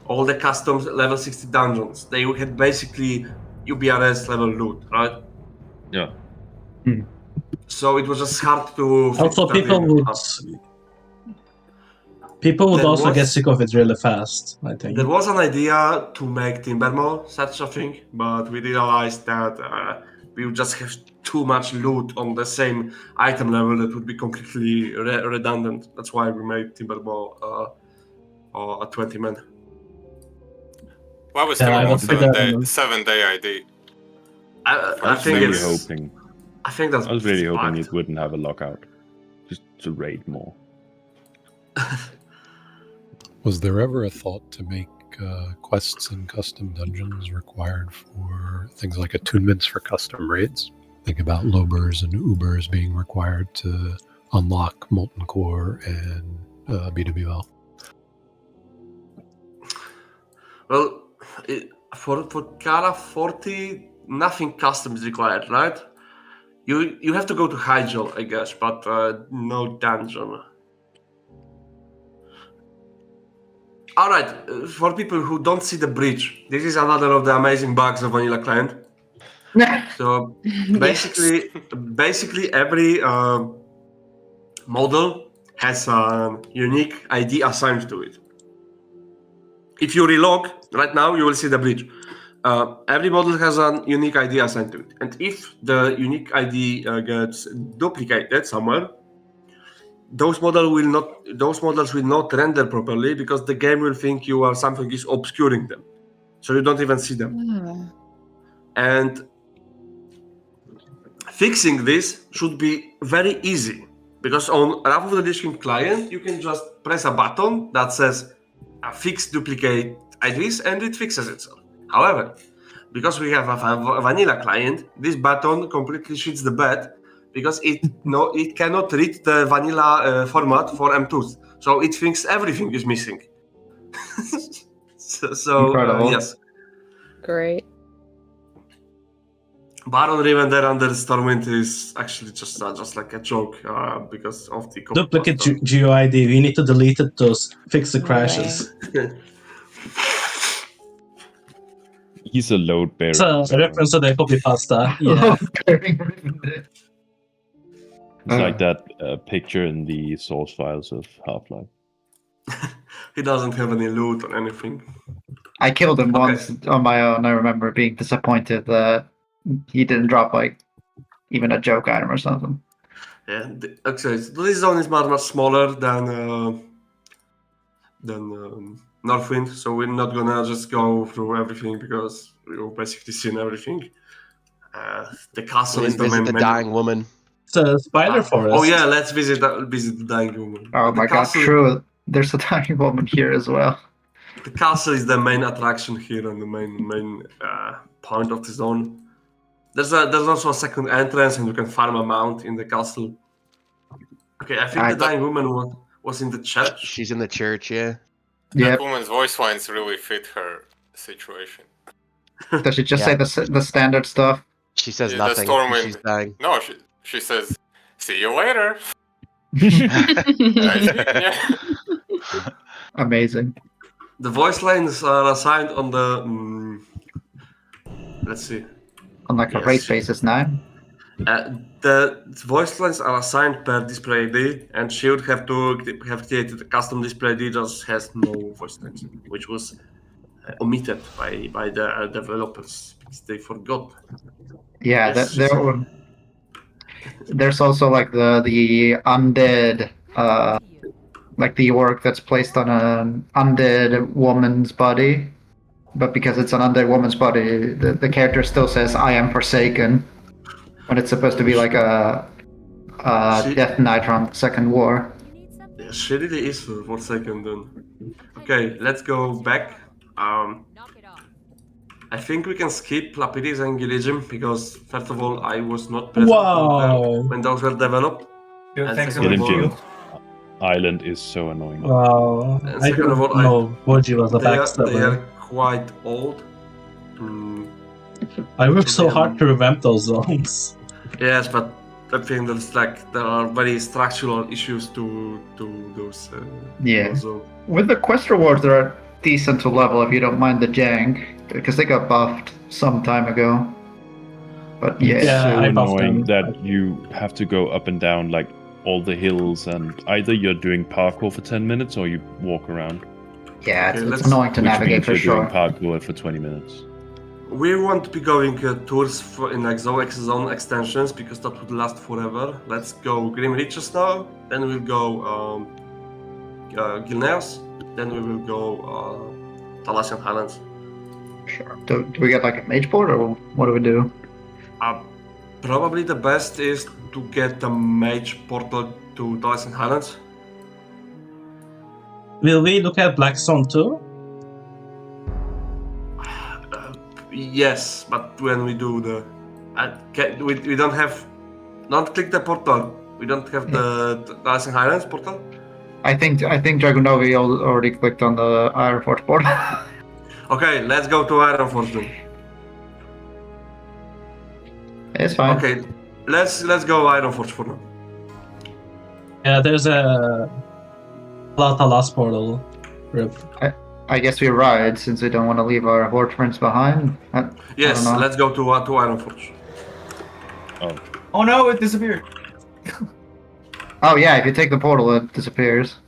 all the custom level 60 dungeons. They had basically UBRS level loot, right? Yeah. So it was just hard to. Also, people would also get sick of it really fast, I think. There was an idea to make Timbermaw such a thing, but we realized that we would just have too much loot on the same item level that would be completely redundant. That's why we made Timbermaw a 20-man. Why was Timbermaw 7-day ID? I think it's. Hoping. I think that's. I was really hoping it wouldn't have a lockout, just to raid more. Was there ever a thought to make quests and custom dungeons required for things like attunements for custom raids? Think about Lobers and Ubers being required to unlock Molten Core and BWL. Well, For Kara 40, nothing custom is required, right? You have to go to Hyjal, I guess, but no dungeon. Alright, for people who don't see the bridge, this is another of the amazing bugs of Vanilla Client. So basically every model has a unique ID assigned to it. If you relog right now, you will see the bridge. Every model has a unique ID assigned to it, and if the unique ID gets duplicated somewhere, those models will not render properly because the game will think something is obscuring them, so you don't even see them. And fixing this should be very easy because on Wrath of the Lich King client, you can just press a button that says fix duplicate IDs and it fixes itself. However, because we have a vanilla client, this button completely shits the bed because it cannot read the vanilla format for M2s. So it thinks everything is missing. so yes. Great. Baron Rivender under Stormwind is actually just like a joke because of the duplicate GUID. We need to delete it to fix the crashes. He's a load bearer. It's a reference to the copy pasta. Yeah. It's like that picture in the source files of Half-Life. He doesn't have any loot or anything. I killed him once on my own. I remember being disappointed that he didn't drop like even a joke item or something. Yeah, actually, this zone is much smaller than Northwind, so we're not gonna just go through everything because we've basically seen everything. The castle is the main. The dying woman. It's a spider forest. Oh yeah, let's visit the dying woman. Oh my god, true. There's a dying woman here as well. The castle is the main attraction here and the main point of the zone. There's also a second entrance and you can farm a mount in the castle. Okay, I think the dying woman was in the church. She's in the church, yeah. That woman's voice lines really fit her situation. Does she just say the standard stuff? She says Yeah, nothing. Stormwind. She's dying. No, she says, "See you later." Amazing. The voice lines are assigned on the. Let's see. On like a race basis now. The voice lines are assigned per display ID, and she would have to have created a custom display ID that has no voice lines, which was omitted by the developers because they forgot. Yeah, Yes, there's also like the undead, like the orc that's placed on an undead woman's body, but because it's an undead woman's body, the character still says "I am forsaken," when it's supposed to be like a Death Knight from Second War. Yeah, she really is forsaken then. Okay, let's go back. I think we can skip Lapidus and Gilligan because first of all, I was not present when those were developed. And second of all, Island is so annoying. Wow. and I second of all, don't know. Boji was a they backstabber. are quite old. I worked so hard to revamp those zones. Yes, but I think there are very structural issues to those. Yeah. Also. With the quest rewards, they're decent to level if you don't mind the jank, because they got buffed some time ago. But yeah, It's so I buffed annoying them. that you have to go up and down like all the hills, and either you're doing parkour for 10 minutes or you walk around. yeah, Okay, it's let's- annoying to Which navigate means for you're doing sure. parkour for 20 minutes. We want to be going tours in like zone extensions because that would last forever. Let's go Grim Reaches now, then we'll go Gilneas, then we will go Thalassian Highlands. Sure. Do we get like a mage board, or what do we do? Probably the best is to get the mage portal to Thalassian Highlands. Will we look at Blackstone too? Yes, but when we do the, we don't have, don't click the portal. We don't have the Thalassian Highlands portal. I think Dragonovi already clicked on the Ironforge board. Okay, let's go to Ironforge then. It's fine. Okay, let's go Ironforge for now. Yeah, there's a last portal. Rip. I guess we ride since we don't want to leave our horde friends behind. Yes, I don't know. let's go to Ironforge. Oh no, it disappeared. Oh yeah, if you take the portal, it disappears.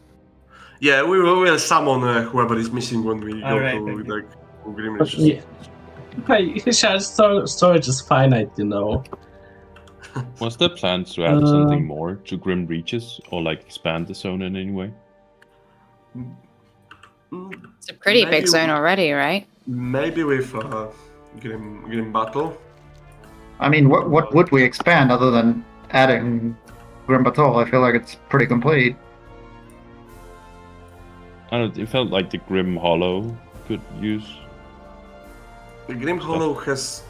Yeah, we will summon whoever is missing when we go Alright, to okay. like Grim Reaches. Yeah. Okay, storage is finite, you know. Was there plans to add something more to Grim Reaches or like expand the zone in any way? It's a pretty Maybe big zone already, right? Maybe with Grim Battle. I mean, what would we expand other than adding Grim Battle? I feel like it's pretty complete. I don't know, it felt like the Grim Hollow could use. The Grim Hollow has.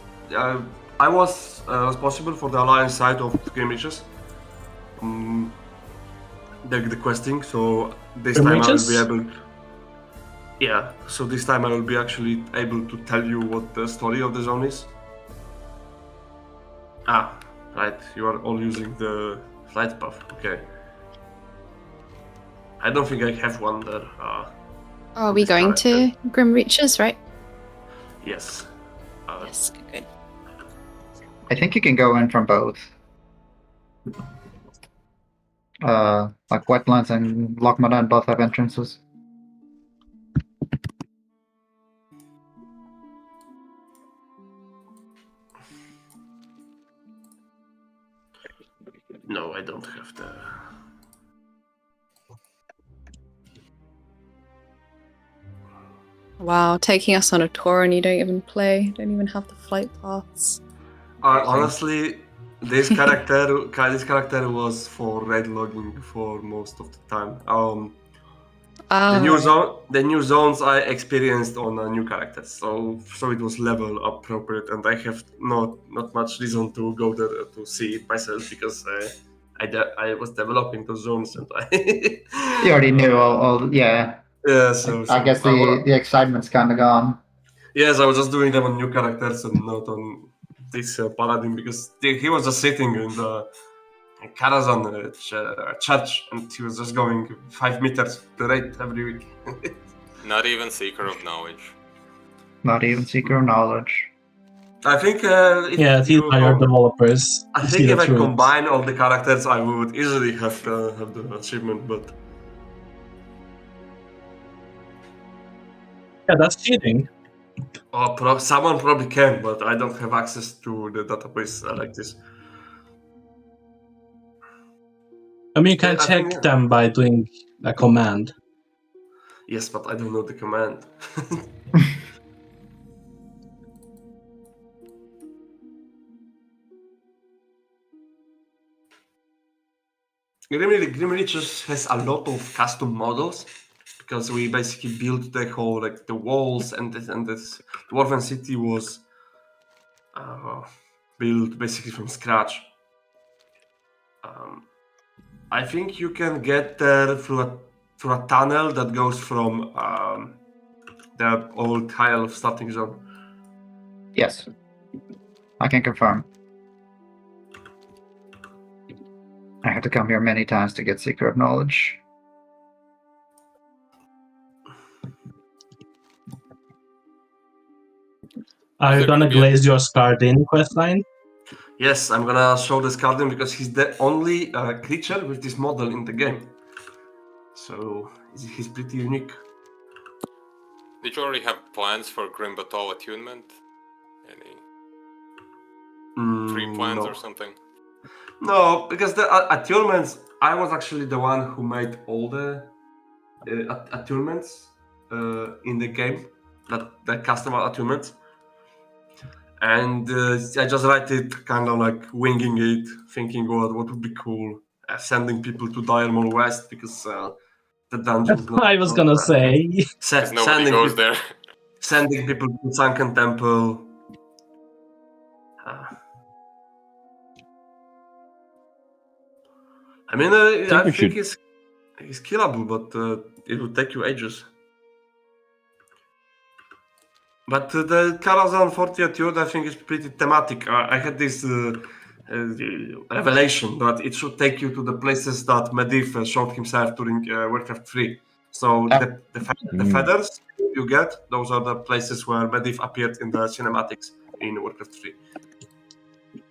I was responsible for the Alliance side of Grim Reaches. The questing, so this Grim time Reaches? I will be able. Yeah, so this time I will be actually able to tell you what the story of the zone is. Ah, right, you are all using the flight path, okay. I don't think I have one there. Are we going to Grim Reaches, right? Yes. Yes, good. I think you can go in from both. Like Wetlands and Lochmadan both have entrances. No, I don't have the. Wow, taking us on a tour and you don't even play, don't even have the flight paths. Honestly, this character was for raid logging for most of the time. The new zones I experienced on new characters, so it was level appropriate, and I have not much reason to go there to see it myself because I was developing those zones and I. You already knew all yeah. Yeah, so I guess the excitement's kind of gone. Yes, I was just doing them on new characters and not on this paladin because he was just sitting in the Karazhan church and he was just going 5 meters per raid every week. Not even Seeker of Knowledge. Not even Seeker of Knowledge. I think these are your developers. I think if I combine all the characters, I would easily have the achievement, but. Yeah, that's cheating. Someone probably can, but I don't have access to the database like this. I mean, you can check them by doing a command. Yes, but I don't know the command. Grim Reaches has a lot of custom models because we basically built the whole the walls and this Dwarven city was built basically from scratch. I think you can get there through a tunnel that goes from the old High Elf starting zone. Yes, I can confirm. I had to come here many times to get Seeker of Knowledge. Are you gonna glaze your Skardin questline? Yes, I'm gonna show the Skardin because he's the only creature with this model in the game. So he's pretty unique. Did you already have plans for Grim Battle attunement? Any pre-plans or something? No, because the attunements, I was actually the one who made all the attunements in the game, the custom attunements. And I just write it kind of like winging it, thinking what would be cool, sending people to Dire Maul West because the dungeon. I was gonna say. Nobody goes there. Sending people to Sunken Temple. I mean, I think it's killable, but it would take you ages. But the Karazhan 40 attitude, I think, is pretty thematic. I had this revelation that it should take you to the places that Medivh showed himself during Warcraft 3. So the feathers you get, those are the places where Medivh appeared in the cinematics in Warcraft 3.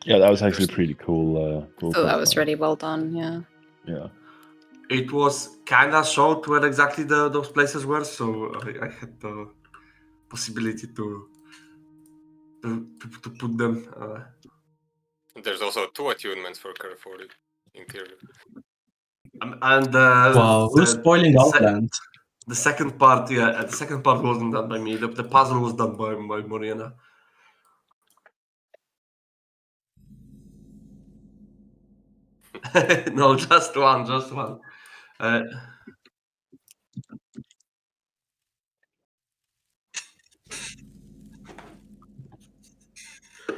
Yeah, that was actually pretty cool. Oh, that was really well done. Yeah. Yeah. It was kind of showed where exactly those places were, so I had the possibility to put them. There's also 2 attunements for Curve 40 in theory. And wow, who's spoiling Outland? The second part, the second part wasn't done by me. The puzzle was done by Morena. No, just one.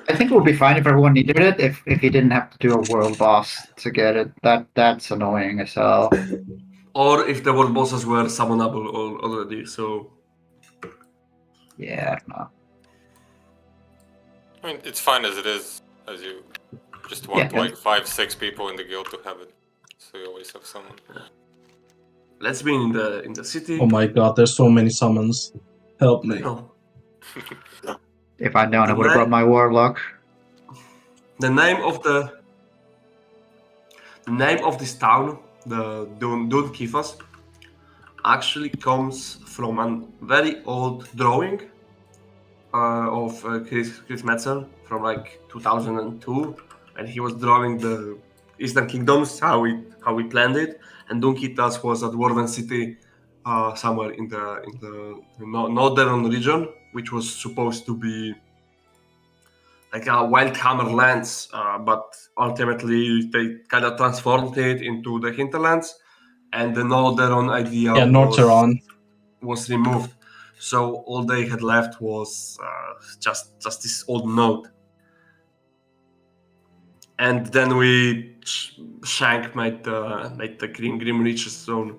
I think it would be fine if everyone needed it. If you didn't have to do a world boss to get it, that's annoying as hell. Or if the world bosses were summonable already, so yeah, no. I mean, it's fine as it is, as you just want like 5-6 people in the guild to have it, so you always have someone. Let's be in the city. Oh my god, there's so many summons. Help me. No. If I'd known, I would have brought my warlock. The name of this town, the Dun Kifas, actually comes from a very old drawing of Chris Metzel from like 2002, and he was drawing the Eastern Kingdoms, how we planned it, and Dunkitas was a dwarven city somewhere in the northern region, which was supposed to be like a Wildhammer lands, but ultimately they kind of transformed it into the hinterlands, and the northern idea was removed. So all they had left was just this old node. And then Shank made the Grim Reaches zone,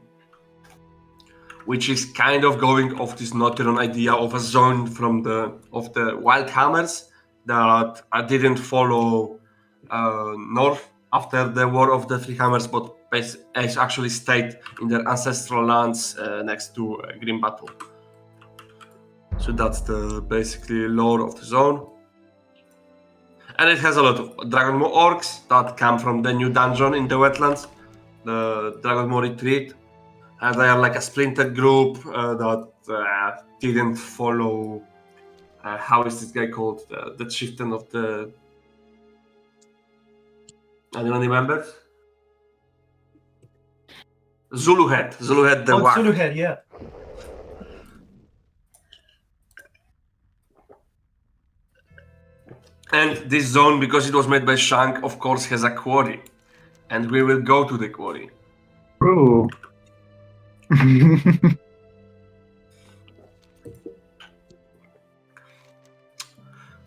which is kind of going off this northern idea of a zone of the Wildhammers that didn't follow north after the War of the Three Hammers, but actually stayed in their ancestral lands next to Grim Battle. So that's the basically lore of the zone. And it has a lot of Dragonmoor orcs that come from the new dungeon in the wetlands, the Dragonmoor Retreat. And they are like a splintered group that didn't follow. How is this guy called? The chieftain of the. Anyone remember? Zuluhead. Zuluhead the War. Zuluhead, yeah. And this zone, because it was made by Shank, of course, has a quarry. And we will go to the quarry. Ooh.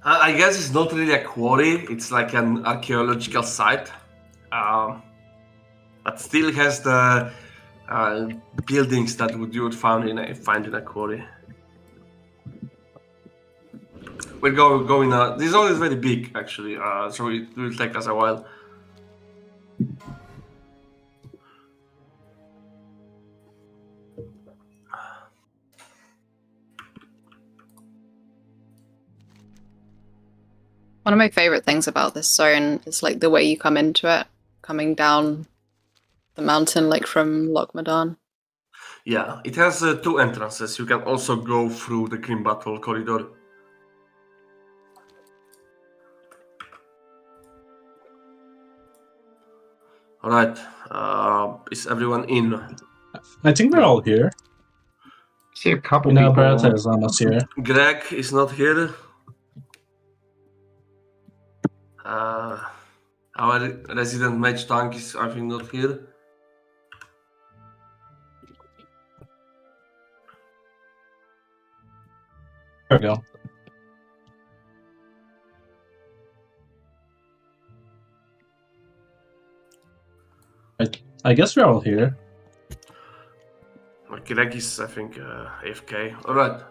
I guess it's not really a quarry, it's like an archaeological site. But still has the buildings that you would find in a quarry. We're going. This zone is very big, actually, so it will take us a while. One of my favorite things about this zone is like the way you come into it, coming down the mountain, like from Loch Modan. Yeah, it has 2 entrances. You can also go through the Grim Battle corridor. All right, is everyone in? I think we're all here. See a couple people. Beretta is almost here. Greg is not here. Our resident mage tank is, I think, not here. There we go. I guess we're all here. Greg is, I think, AFK. All right.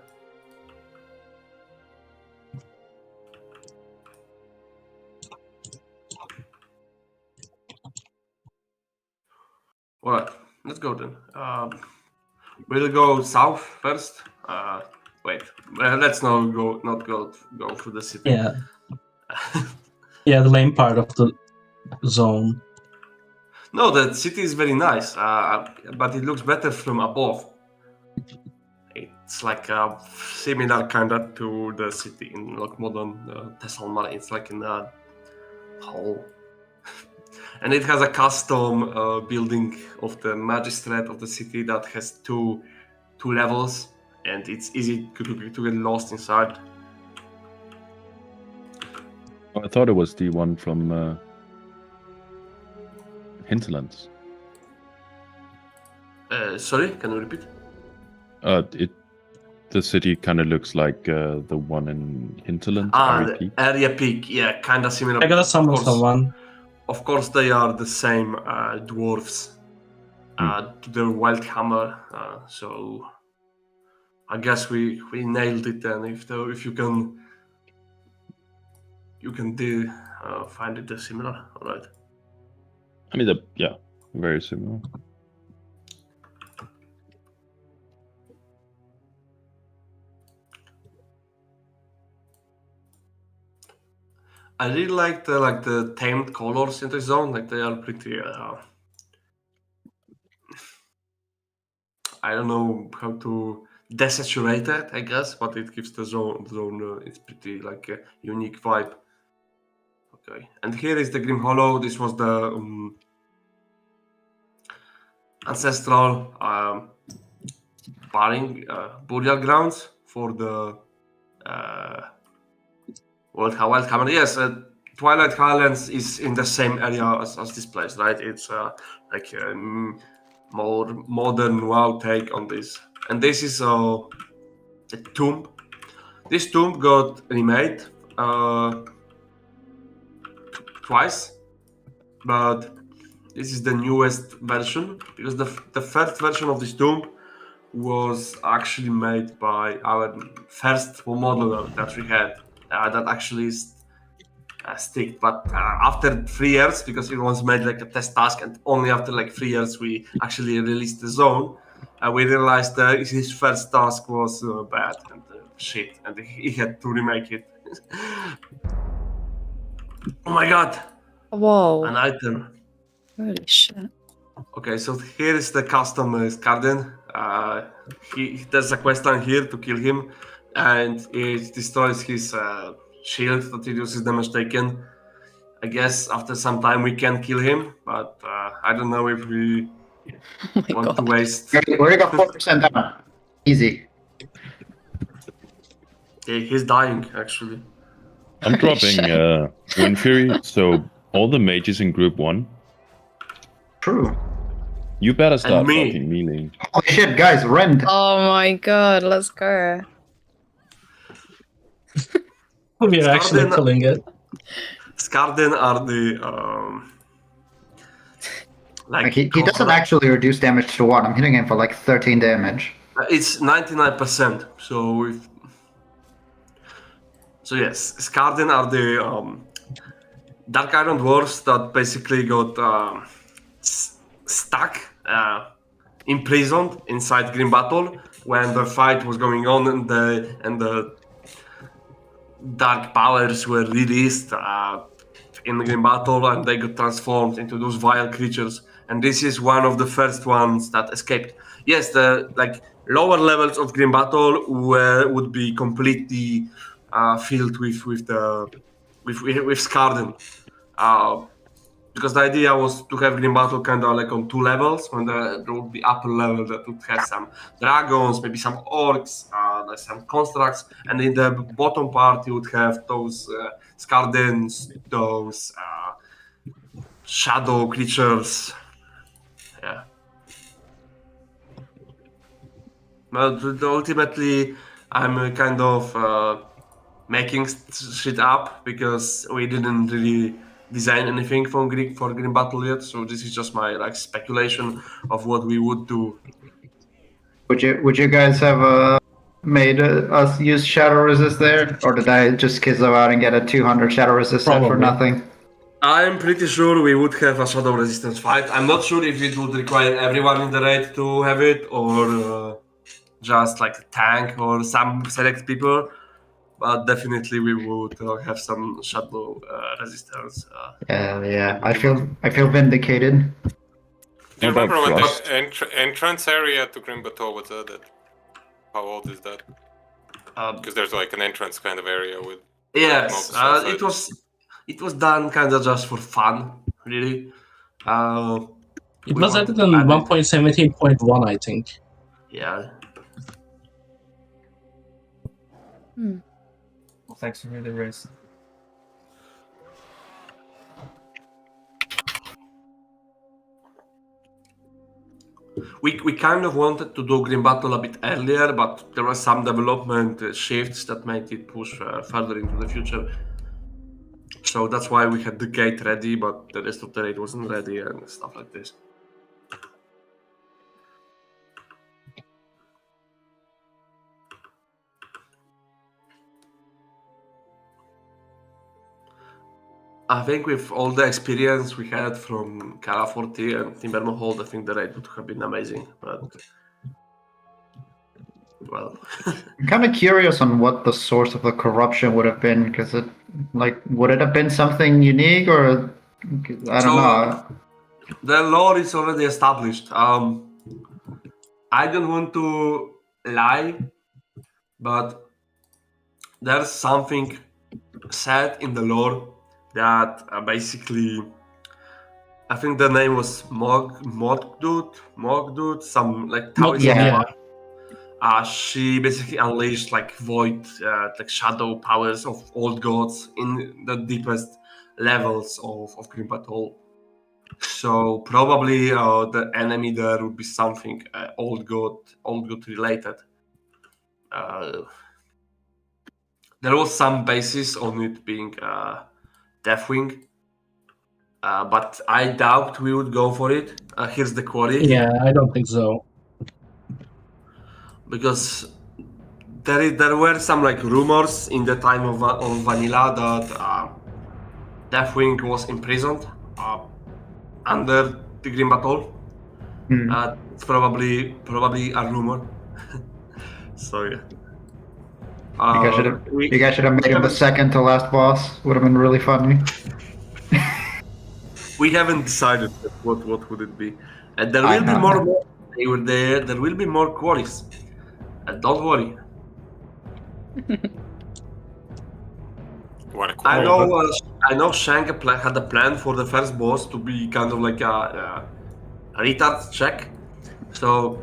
Alright, let's go then. We'll go south first. Wait, let's not go through the city. Yeah. Yeah, the main part of the zone. No, the city is very nice, but it looks better from above. It's like similar kind of to the city in like modern Thessaloniki. It's like in a hall. And it has a custom building of the magistrate of the city that has two levels, and it's easy to get lost inside. I thought it was the one from Hinterlands. Sorry, can you repeat? The city kind of looks like the one in Hinterland. Area Peak, yeah, kind of similar. I got a summon someone. Of course, they are the same dwarves to the Wild Hammer. So I guess we nailed it. And if you can find it similar, all right? I mean, very similar. I really like the tamed colors in the zone. Like they are pretty. I don't know how to desaturate it, I guess, but it gives the zone it's pretty like a unique vibe. Okay, and here is the Grim Hollow. This was the ancestral burial grounds for the Wild Hammer. Yes, Twilight Highlands is in the same area as this place, right? It's like a more modern WoW take on this. And this is a tomb. This tomb got remade twice, but this is the newest version because the first version of this tomb was actually made by our first model that we had. That actually stick, but after 3 years, because it was made like a test task, and only after like 3 years we actually released the zone, we realized his first task was bad and shit, and he had to remake it. Oh my god! Whoa! An item. Holy shit! Okay, so here is the custom Skarden. There's a quest line here to kill him, and it destroys his shield that reduces damage taken. I guess after some time we can kill him, but I don't know if we want to waste. We already got 4% damage. Easy. Yeah, he's dying actually. I'm dropping Wind Fury, so all the mages in Group 1. True. You better start fucking melee. Oh shit, guys, rend. Oh my god, let's go. We're actually pulling it. Skarden are the like he doesn't actually reduce damage to 1. I'm hitting him for like 13 damage. It's 99%. So yes, Skarden are the Dark Iron Dwarves that basically got stuck, imprisoned inside Grim Battle when the fight was going on and the dark powers were released in the Grim Battle, and they got transformed into those vile creatures. And this is one of the first ones that escaped. Yes, the lower levels of Grim Battle would be completely filled with Skarden. Because the idea was to have Grim Battle kind of like on 2 levels, when there would be upper level that would have some dragons, maybe some orcs, like some constructs, and in the bottom part you would have those Skardens, those shadow creatures. Yeah. But ultimately, I'm kind of making shit up because we didn't really design anything for Grim Battle yet, so this is just my speculation of what we would do. Would you guys have made us use Shadow Resist there, or did I just kiss out and get a 200 Shadow Resist set for nothing? I'm pretty sure we would have a shadow resistance fight. I'm not sure if it would require everyone in the raid to have it, or just like a tank or some select people. But definitely we would have some shadow resistance. Yeah. I feel vindicated. Do you remember when the entrance area to Grim Bateau was added? How old is that? Because there's like an entrance kind of area with. Yes, it was done kind of just for fun, really. It was added in 1.17.1, I think. Yeah. Well, thanks for the rest. We kind of wanted to do Grim Battle a bit earlier, but there were some development shifts that made it push further into the future. So that's why we had the gate ready, but the rest of the raid wasn't ready and stuff like this. I think with all the experience we had from Kara 40 and Timberman Hold, I think the raid would have been amazing. But well, I'm kind of curious on what the source of the corruption would have been, because would it have been something unique, or I don't know. The lore is already established. I don't want to lie, but there's something said in the lore that basically, I think the name was Mogdut, some like Taoist. She basically unleashed like void, like shadow powers of old gods in the deepest levels of Grim Battle. So probably the enemy there would be something old god related. There was some basis on it being Deathwing, but I doubt we would go for it. Here's the query. Yeah, I don't think so. Because there were some like rumors in the time of Vanilla that Deathwing was imprisoned under the Grim Battle. It's probably a rumor. So yeah. You guys should have made him the second to last boss. Would have been really funny. We haven't decided what would it be, and there will be more. They were there. There will be more quarries. Don't worry. I know Shank had a plan for the first boss to be kind of like a retard check. So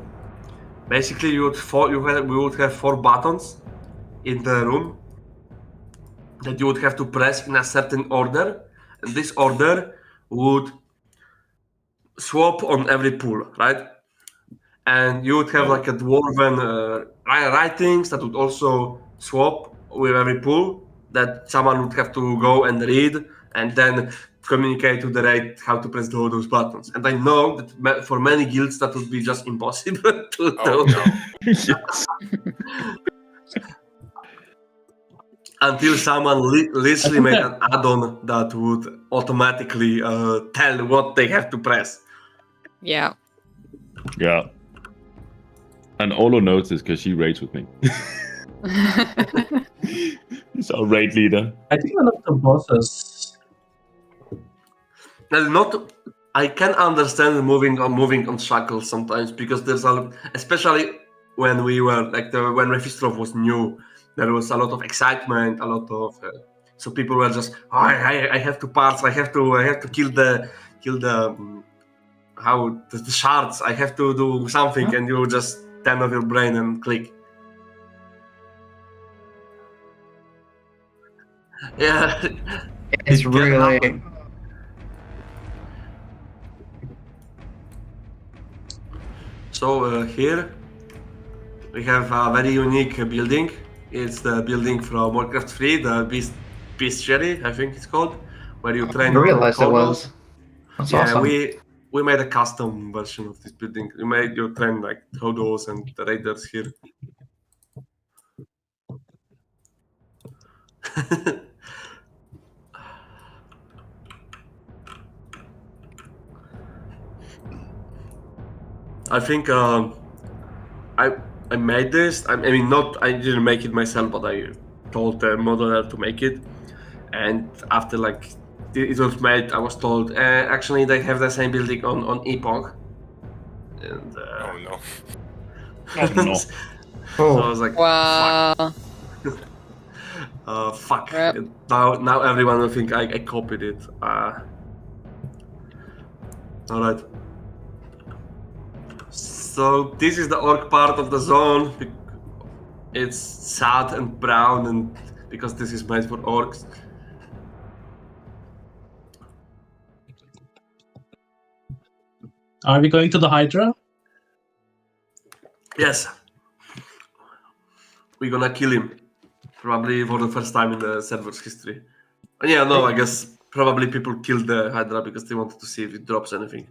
basically, we would have 4 buttons in the room that you would have to press in a certain order, and this order would swap on every pull, right? And you would have like a dwarven writings that would also swap with every pull, that someone would have to go and read and then communicate to the raid how to press those buttons. And I know that for many guilds that would be just impossible to do. Yes. Until someone literally made an add-on that would automatically tell what they have to press. Yeah. Yeah. And Olo knows this because she raids with me. He's our raid leader. I think one of the bosses. I can understand moving on shackles sometimes, because there's especially when we were when Mephistrov was new. There was a lot of excitement, a lot of so people were just I have to parts, I have to kill the shards, I have to do something, and you just turn off your brain and click. Yeah, it's really. So here we have a very unique building. It's the building from Warcraft 3, the Bestiary, I think it's called, where you train. I realized it was. That's awesome. We made a custom version of this building. We made you train like Hodos and the Raiders here. I think I made this. I mean, not I didn't make it myself, but I told the modeler to make it. And after like it was made, I was told actually they have the same building on Epoch. And Oh no. Oh no. So I was like, Wow. fuck. Rip. Now everyone will think I copied it. Alright. So this is the orc part of the zone. It's sad and brown, and because this is made for orcs. Are we going to the Hydra? Yes. We're gonna kill him. Probably for the first time in the server's history. And yeah, no, I guess probably people killed the Hydra because they wanted to see if it drops anything.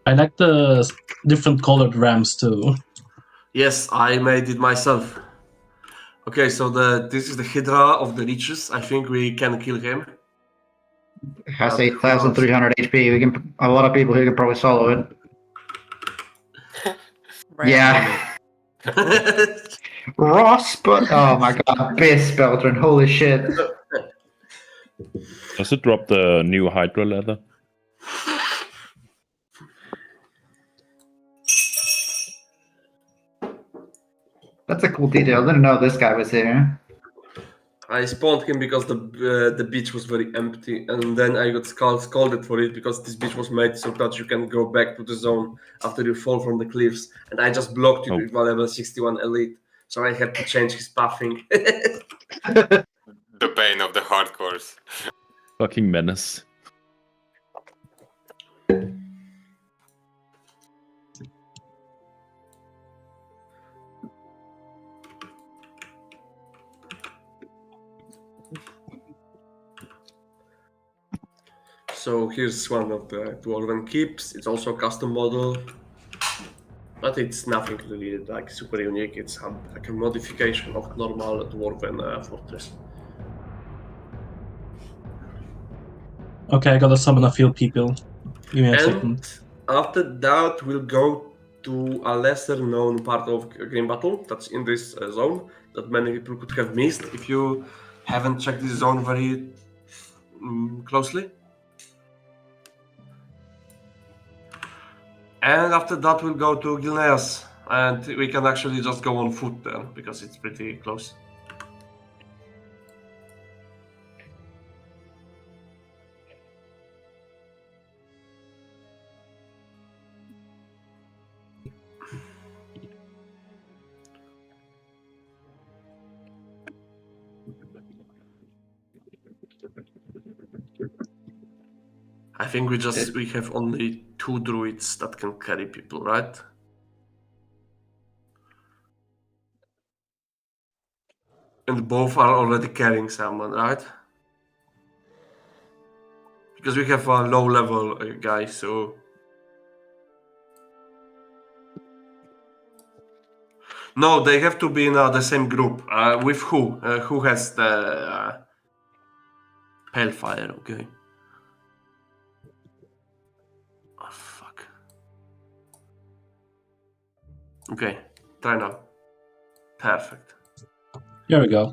I like the different colored rams too. Yes, I made it myself. Okay, so this is the Hydra of the Riches. I think we can kill him. It has 8,300 HP. We can a lot of people who can probably solo it. Yeah. Ross, but oh my god, Biss Beltran, holy shit. Does it drop the new Hydra leather? That's a cool detail. I didn't know this guy was here. I spawned him because the beach was very empty, and then I got scolded for it because this beach was made so that you can go back to the zone after you fall from the cliffs, and I just blocked it with my level 61 elite, so I had to change his pathing. The bane of the hardcores. Fucking menace. So here's one of the Dwarven keeps. It's also a custom model, but it's nothing really like super unique. It's like a modification of normal Dwarven fortress. Okay, I gotta summon a few people. Give me a And second. after that, we'll go to a lesser known part of Grim Battle that's in this zone that many people could have missed if you haven't checked this zone very closely. And after that, we'll go to Gilneas, and we can actually just go on foot there because it's pretty close. I think we have only 2 druids that can carry people, right? And both are already carrying someone, right? Because we have a low level guy, so... No, they have to be in the same group. With who? Who has the Pale Fire, okay. Okay, try now. Perfect. Here we go.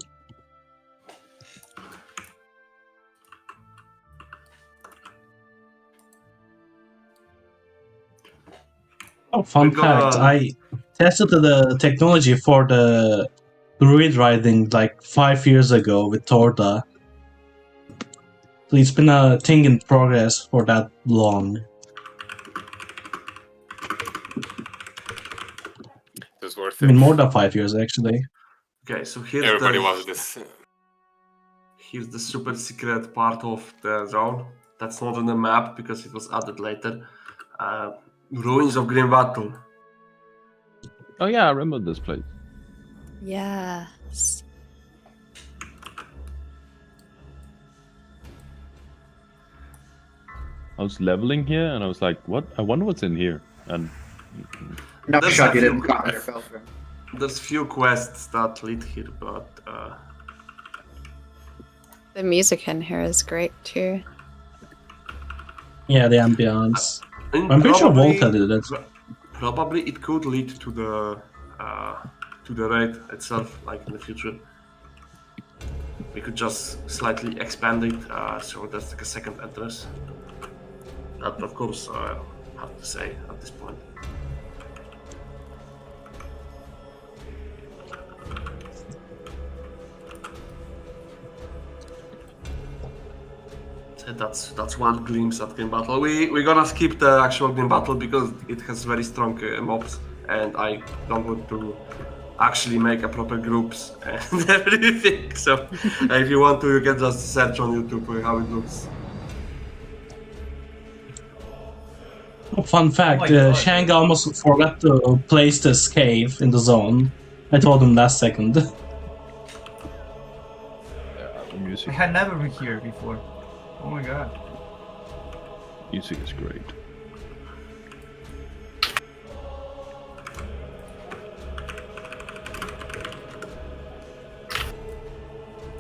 Oh, fun fact. I tested the technology for the druid riding like 5 years ago with Torda. So it's been a thing in progress for that long. Worth I mean, more than 5 years actually. Okay, so here's everybody wants this. Here's the super secret part of the zone. That's not on the map because it was added later. Ruins of Grim Battle. Oh yeah, I remember this place. Yes. I was leveling here and I was like, what? I wonder what's in here. And no There's shot a you few didn't come quests. There's few quests that lead here, but The music in here is great too. Yeah, the ambience. I'm pretty sure Volta did it. Probably it could lead to the raid itself, like in the future. We could just slightly expand it, so that's like a second entrance. That, of course, I have to say at this point. So that's one glimpse at Grim Battle. We're gonna skip the actual Grim Battle because it has very strong mobs, and I don't want to actually make a proper groups and everything. So if you want to, you can just search on YouTube how it looks. Fun fact, Shang almost forgot to place this cave in the zone. I told him last second. I had never been here before. Oh my god. Music is great.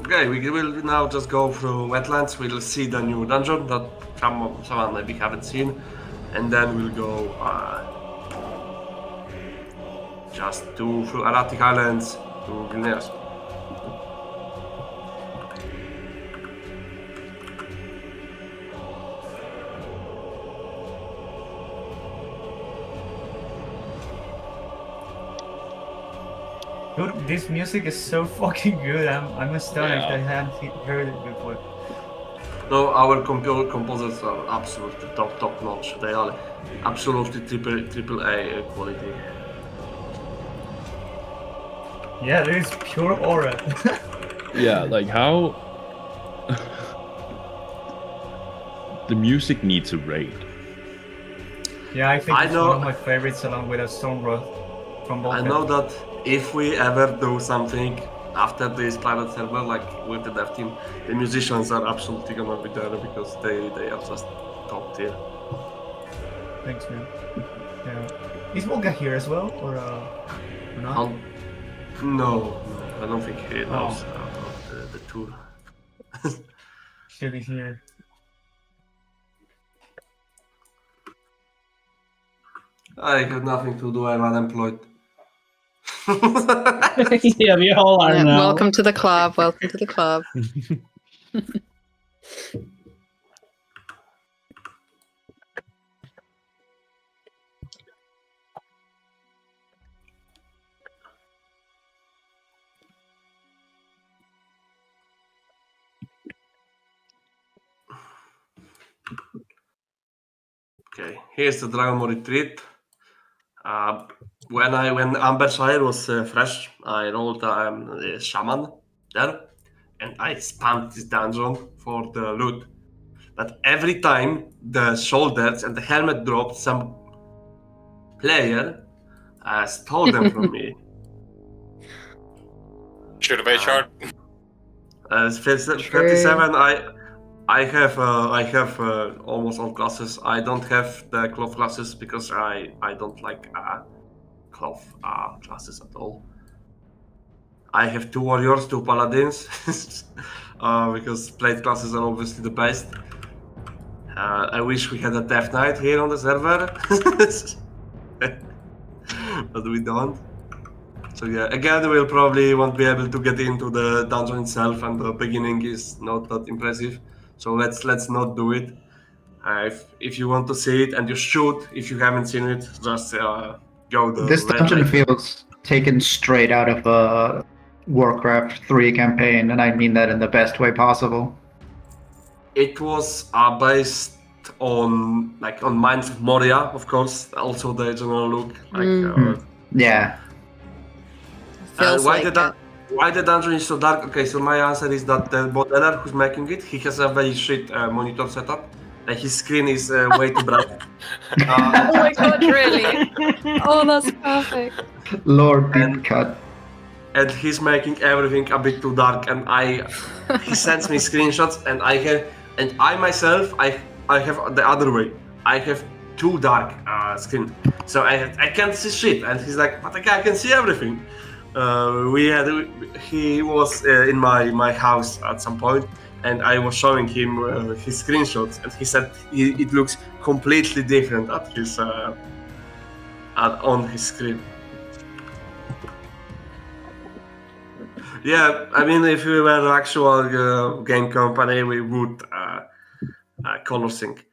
Okay, we will now just go through wetlands. We'll see the new dungeon that someone maybe haven't seen, and then we'll go just through Aratic Islands to Vilnius. Dude, this music is so fucking good. I'm astonished I hadn't heard it before. No, our composers are absolutely top notch. They are absolutely triple A quality. Yeah, there is pure aura. Yeah, like how the music needs a raid. Yeah, I think it's one of my favorites along with a Stormwrath from Volta. I know that if we ever do something after this private server, like with the dev team, the musicians are absolutely gonna be there because they are just top tier. Thanks, man. Yeah. Is Volga here as well, or not? No, I don't think he knows the tour. Should be here. I have nothing to do. I'm unemployed. Yeah, we all are now. Welcome to the club. Welcome to the club. Okay, here's the Dragonmore retreat. When Ambershire was fresh, I rolled a shaman there, and I spammed this dungeon for the loot. But every time the shoulders and the helmet dropped, some player stole them from me. Should have HR. 37. I have almost all classes. I don't have the cloth classes because I don't like cloth classes at all. I have 2 warriors, 2 paladins because plate classes are obviously the best. I wish we had a Death Knight here on the server, but we don't. So yeah, again, we'll probably won't be able to get into the dungeon itself, and the beginning is not that impressive. So let's not do it. If you want to see it, and you should, if you haven't seen it, just go the. This dungeon feels taken straight out of a Warcraft 3 campaign, and I mean that in the best way possible. It was based on Mines of Moria, of course. Also the general look. Yeah. Why the dungeon is so dark? Okay, so my answer is that the modeler who's making it, he has a very shit monitor setup. Like his screen is way too bright. Oh my god, really? Oh, that's perfect. Lord deep cut. And he's making everything a bit too dark, and he sends me screenshots, and I myself have the other way. I have too dark screen, so I can't see shit. And he's like, but I can see everything. He was in my house at some point, and I was showing him his screenshots, and he said it looks completely different at his on his screen. Yeah, I mean, if we were an actual game company, we would color sync.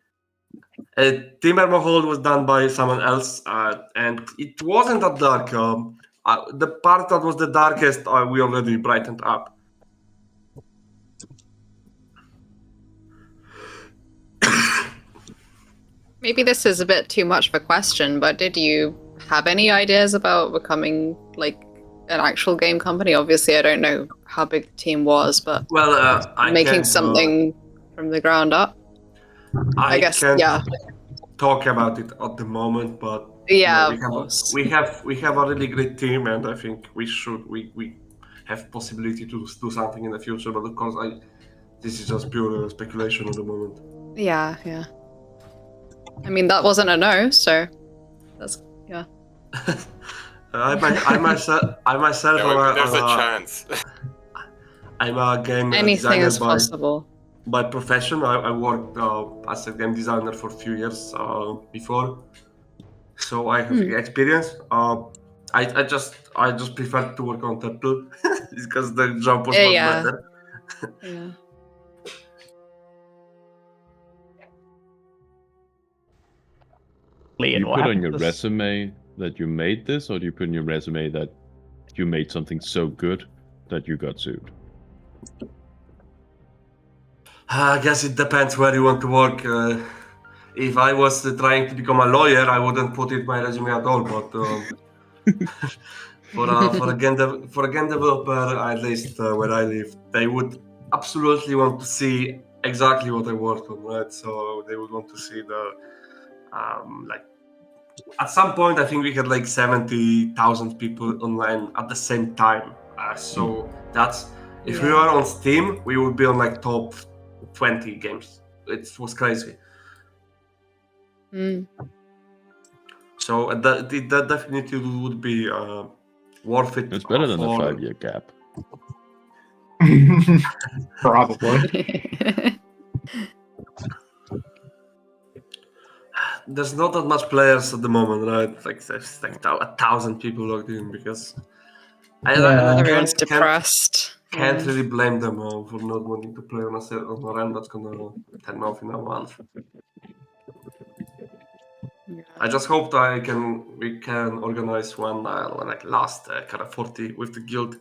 Timber Mahal was done by someone else, and it wasn't that dark. The part that was the darkest, we already brightened up. Maybe this is a bit too much of a question, but did you have any ideas about becoming like an actual game company? Obviously, I don't know how big the team was, but making something from the ground up. I guess, yeah. Talk about it at the moment, but yeah, we have a really great team, and I think we have possibility to do something in the future. But of course, this is just pure speculation at the moment. Yeah. I mean, that wasn't a no, so that's yeah. I myself. There's a chance. I'm a game Anything designer is possible. By profession. I worked as a game designer for a few years before, so I have experience. I just prefer to work on Temple because the job was much better. Yeah. You put on your resume that you made this, or do you put in your resume that you made something so good that you got sued? I guess it depends where you want to work. If I was trying to become a lawyer, I wouldn't put it in my resume at all. But for a game developer, at least where I live, they would absolutely want to see exactly what I worked on, right? So they would want to see the like. At some point, I think we had like 70,000 people online at the same time. So that's if we were on Steam, we would be on like top 20 games. It was crazy. So that definitely would be worth it. It's better than a 5-year gap. Probably. There's not that much players at the moment, right? Like there's like 1,000 people logged in because everyone's depressed. Can't really blame them for not wanting to play on a run that's gonna turn off in a month. I just hope that we can organize one like last kind of 40 with the guild.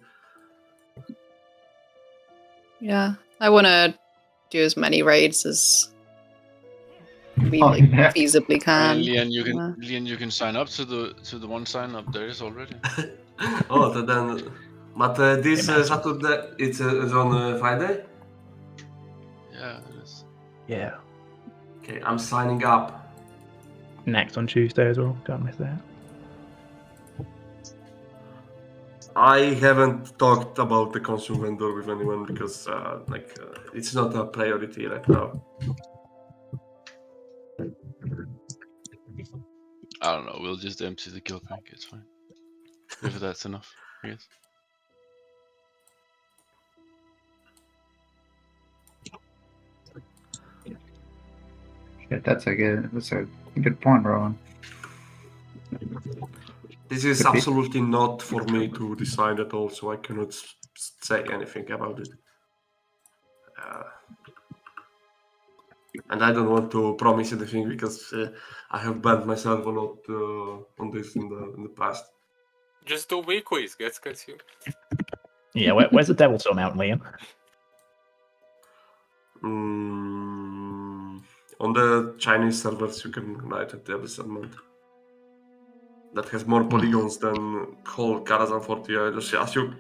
Yeah, I want to do as many raids as we feasibly can. Leon, you can sign up to the one sign up there is already. But this Saturday it's on Friday. Yeah, it is. Yeah. Okay, I'm signing up. Next on Tuesday as well. Don't miss that. I haven't talked about the console vendor with anyone because it's not a priority right now. I don't know. We'll just empty the guild bank. It's fine. If that's enough, I guess. Shit, that's a good point, Rowan. This is absolutely not for me to decide at all, so I cannot say anything about it. And I don't want to promise anything because I have banned myself a lot on this in the past. Just do week quiz, gets consumed. Yeah, where's the Devil Storm out, Liam? On the Chinese servers, you can write a Devil Storm that has more polygons than whole Karazhan 40. I just ask you.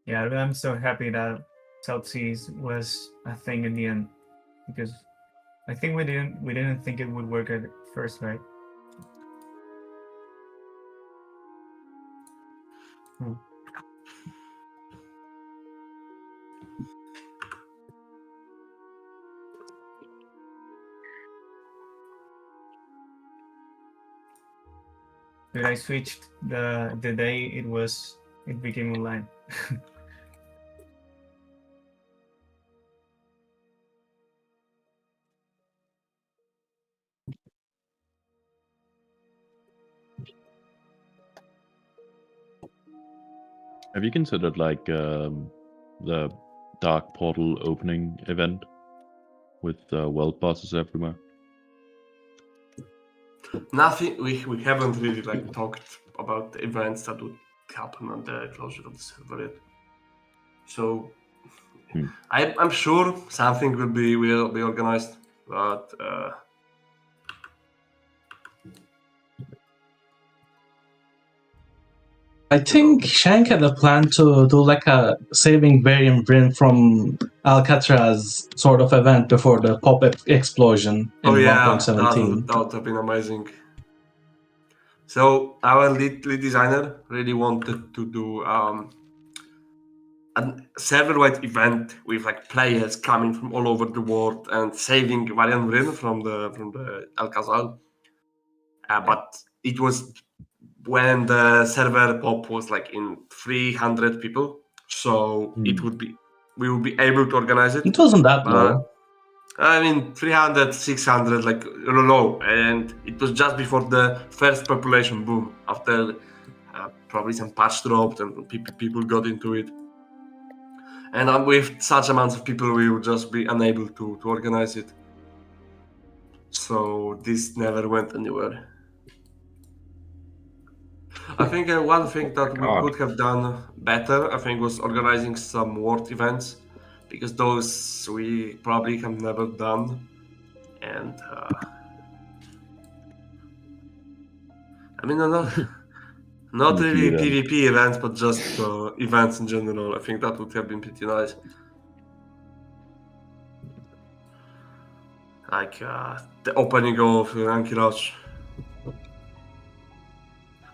Yeah, I'm so happy that South Seas was a thing in the end, because I think we didn't think it would work at first, right? when I switched the day it became online. Have you considered like the Dark Portal opening event with world bosses everywhere? Nothing. We haven't really like talked about the events that would happen on the closure of the server yet. So I'm sure something will be organized, but I think Shank had a plan to do like a saving Varian Bryn from Alcatraz sort of event before the pop-up explosion in 1.17. That would have been amazing. So our lead designer really wanted to do a server-wide event with like players coming from all over the world and saving Varian Bryn from the Alcazar. But it was when the server pop was like in 300 people, so we would be able to organize it. It wasn't that low. I mean, 300, 600, like low, and it was just before the first population boom. After probably some patch dropped and people got into it, and with such amounts of people, we would just be unable to organize it. So this never went anywhere. I think one thing that we could have done better, I think, was organizing some world events, because those we probably have never done. And I mean, not really PvP events, but just events in general. I think that would have been pretty nice. Like the opening of Ranky Rush.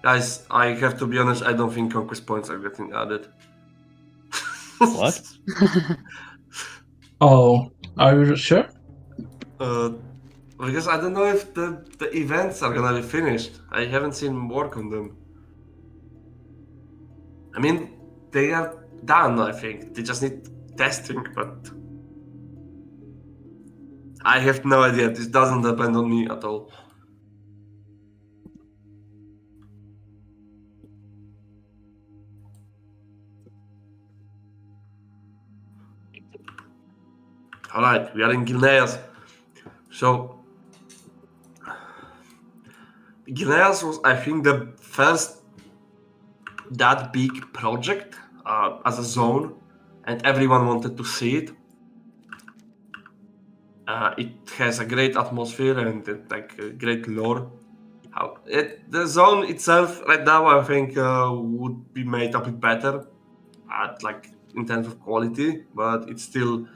Guys, I have to be honest, I don't think conquest points are getting added. What? Oh, are you sure? Because I don't know if the events are gonna be finished. I haven't seen work on them. I mean, they are done, I think. They just need testing, but I have no idea. This doesn't depend on me at all. Alright, we are in Gilneas. So, Gilneas was, I think, the first that big project as a zone, and everyone wanted to see it. It has a great atmosphere and like a great lore. The zone itself right now, I think, would be made a bit better at like in terms of quality, but it's still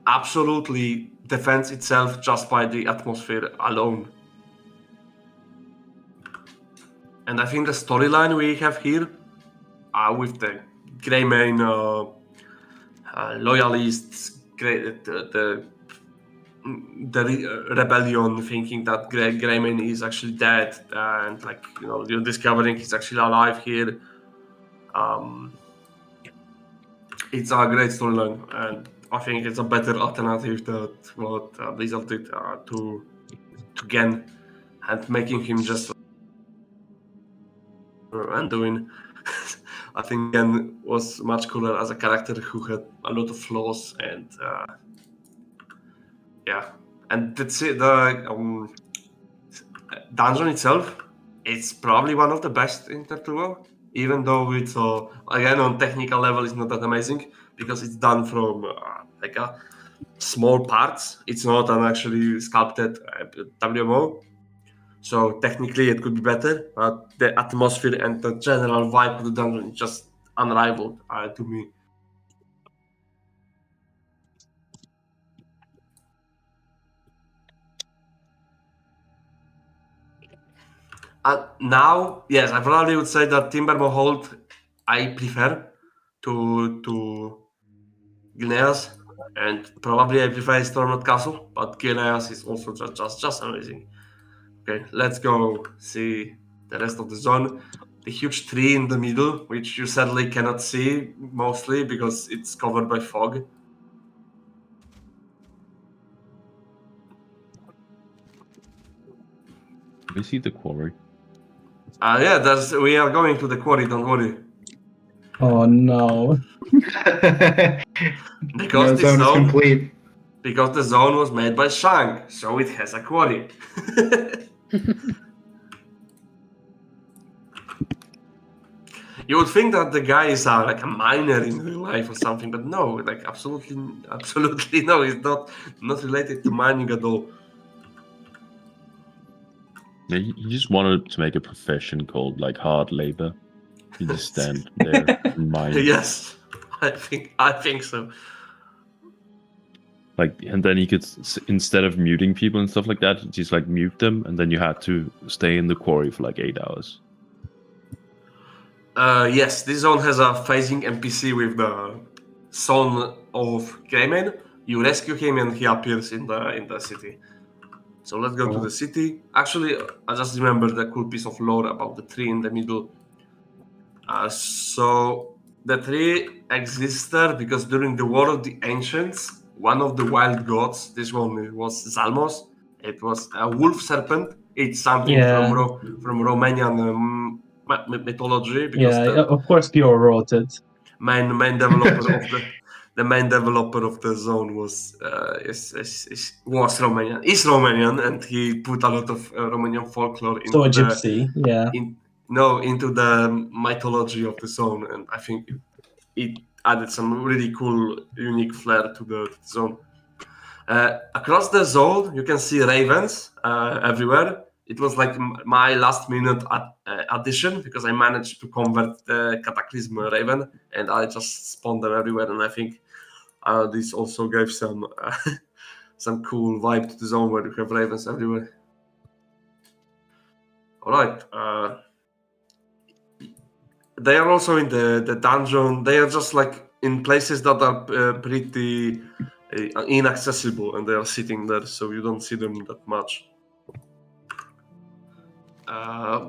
absolutely defends itself just by the atmosphere alone. And I think the storyline we have here with the Greymane loyalists, the rebellion thinking that Greymane is actually dead, and like, you know, you're discovering he's actually alive here. It's a great storyline, and I think it's a better alternative than what Blizzard did to Gen, and making him just Anduin. I think Gen was much cooler as a character who had a lot of flaws, and yeah, and that's it. The dungeon itself, it's probably one of the best in Tertugo, even though it's again on technical level it's not that amazing because it's done from like small parts. It's not an actually sculpted WMO. So technically it could be better, but the atmosphere and the general vibe of the dungeon is just unrivaled to me. Now, yes, I probably would say that Timbermold I prefer to Gilneas, and probably I prefer Stormrod Castle, but Gilneas is also just amazing. Okay, let's go see the rest of the zone. The huge tree in the middle, which you sadly cannot see mostly because it's covered by fog. We see the quarry. Yeah, we are going to the quarry, don't worry. Oh no. Because zone is complete. Because the zone was made by Shang, so it has a quarry. You would think that the guys are like a miner in real life or something, but no, like absolutely no. It's not related to mining at all. Yeah, he just wanted to make a profession called like hard labor. You just stand there and mine. Yes, I think so. Like, and then he could, instead of muting people and stuff like that, just like mute them, and then you had to stay in the quarry for like 8 hours. Yes, this zone has a phasing NPC with the son of Greymane. You rescue him and he appears in the city. So let's go to the city. Actually, I just remembered a cool piece of lore about the tree in the middle. So the tree exists there because during the War of the Ancients, one of the wild gods, this one was Zalmos. It was a wolf serpent. It's something from Romanian mythology. Because of course, Pure wrote it. Main developer of the main developer of the zone was Romanian, is Romanian, and he put a lot of Romanian folklore into gypsy, into the mythology of the zone, and I think it added some really cool, unique flair to the zone. Across the zone, you can see ravens everywhere. It was like my last minute addition because I managed to convert the Cataclysm Raven and I just spawned them everywhere. And I think this also gave some cool vibe to the zone where you have ravens everywhere. All right. They are also in the dungeon. They are just like in places that are pretty inaccessible, and they are sitting there, so you don't see them that much.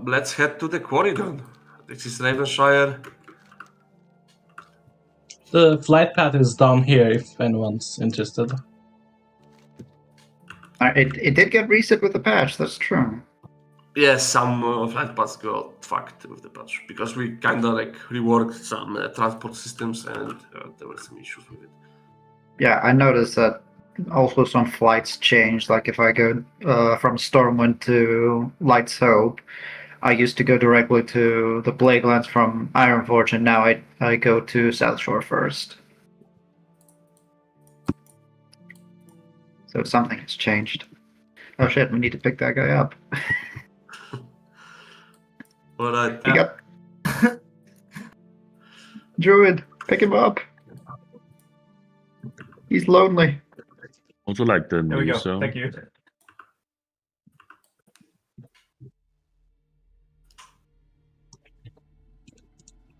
Let's head to the quarry then. This is Ravenshire. The flight path is down here if anyone's interested. It did get reset with the patch, that's true. Yes, some flight paths got fucked with the patch because we kind of like reworked some transport systems and there were some issues with it. Yeah, I noticed that also some flights changed. Like if I go from Stormwind to Light's Hope, I used to go directly to the Bladelands from Ironforge, and now I go to South Shore first. So something has changed. Oh shit, we need to pick that guy up. All right. Pick up. Druid, pick him up. He's lonely. Also like the There we new go. zone. Thank you.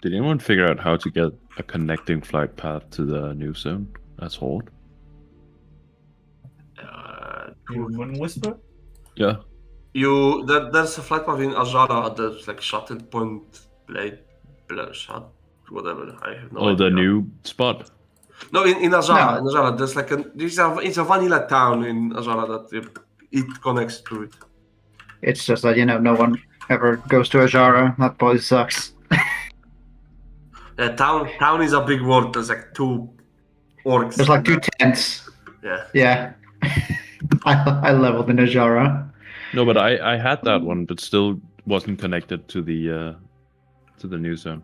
Did anyone figure out how to get a connecting flight path to the new zone? That's hard. Moon Whisper? Yeah. There's a flight path in Azara. There's like Shuttle Point, Blade, Shot, whatever. I have no idea. The new spot. No, in Azara. In Azara, there's like it's a vanilla town in Azara that it connects to it. It's just that no one ever goes to Azara. That place sucks. Town is a big word. There's like 2 orcs. There's like 2 tents. Yeah. Yeah. I leveled in Azara. No, but I had that one, but still wasn't connected to the new zone.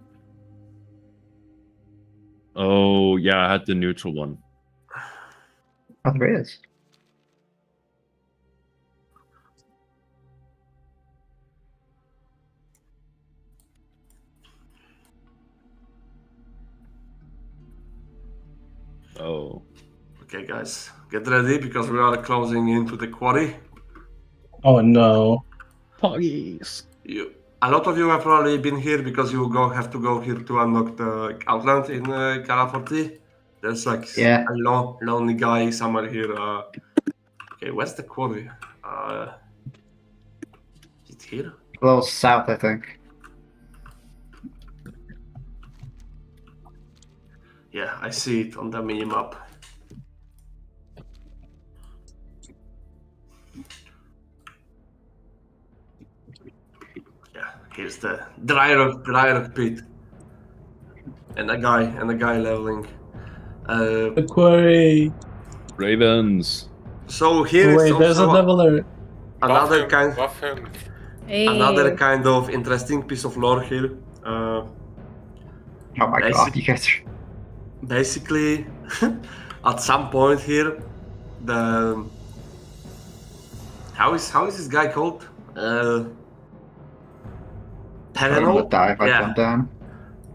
Oh yeah, I had the neutral one. Oh, there is. Oh. Okay, guys, get ready because we are closing into the quarry. Oh no. Poggies. A lot of you have probably been here because you have to go here to unlock the Outland in Calaforti. There's like a lonely guy somewhere here. Okay, where's the quarry? Is it here? little south, I think. Yeah, I see it on the mini map. Yeah, here's the dry rock pit, and a guy leveling. The quarry. Ravens. So here is there's a leveler. Another kind. Hey. Another kind of interesting piece of lore here. Oh my god, you guys are... Basically, at some point here, the how is this guy called? Perenold? Jump down.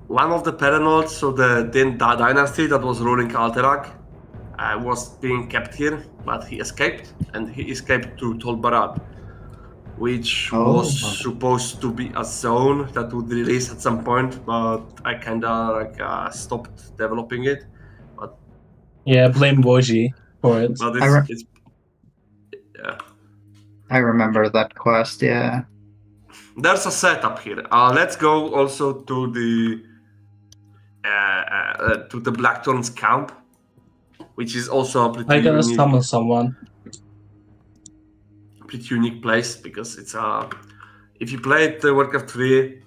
One of the Perenolds, so the dynasty that was ruling Alterac, was being kept here, but he escaped, and he escaped to Tol Barad, which was supposed to be a zone that would release at some point, but I kinda stopped developing it. But yeah, blame Boji for it. But it's yeah. I remember that quest. Yeah. There's a setup here. Let's go also to the Blackthorn's camp, which is also a pretty I gotta unique, summon someone. pretty unique place because it's if you played Warcraft 3,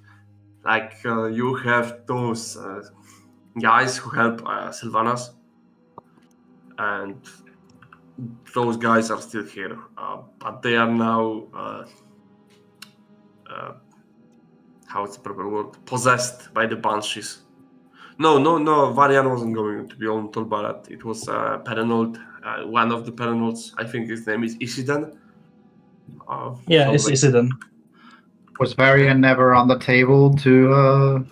like you have those guys who help Sylvanas, and those guys are still here, but they are now how's the proper word? Possessed by the Banshees. No, Varian wasn't going to be on Tol Barad. It was Perenold, one of the Perenolds. I think his name is Isidan. Yeah, it's Isidan. Was Varian never on the table to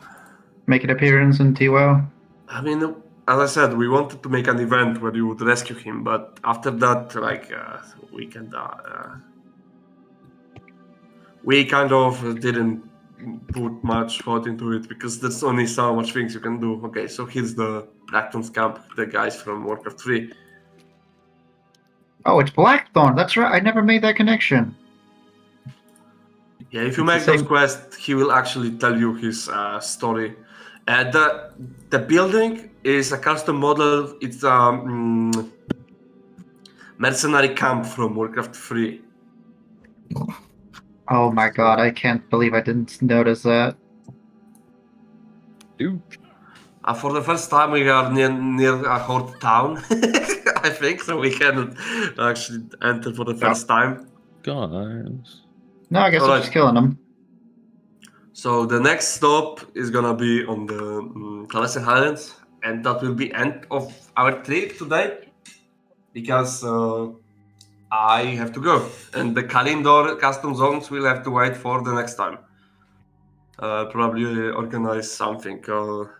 make an appearance in TWoW? I mean, as I said, we wanted to make an event where you would rescue him, but after that, we kind of didn't put much thought into it because there's only so much things you can do. Okay, so here's the Blackthorn's camp, the guys from Warcraft 3. Oh, it's Blackthorn. That's right. I never made that connection. Yeah, if you make those quests, he will actually tell you his story. The building is a custom model. It's a mercenary camp from Warcraft 3. Oh my god, I can't believe I didn't notice that. Dude. For the first time, we are near a Horde town, I think, so we can actually enter for the first time. Guys. No, I guess I'm just killing them. So the next stop is gonna be on the Kalesen Highlands, and that will be end of our trip today, because I have to go, and the Kalindor custom zones will have to wait for the next time. Probably organize something. Could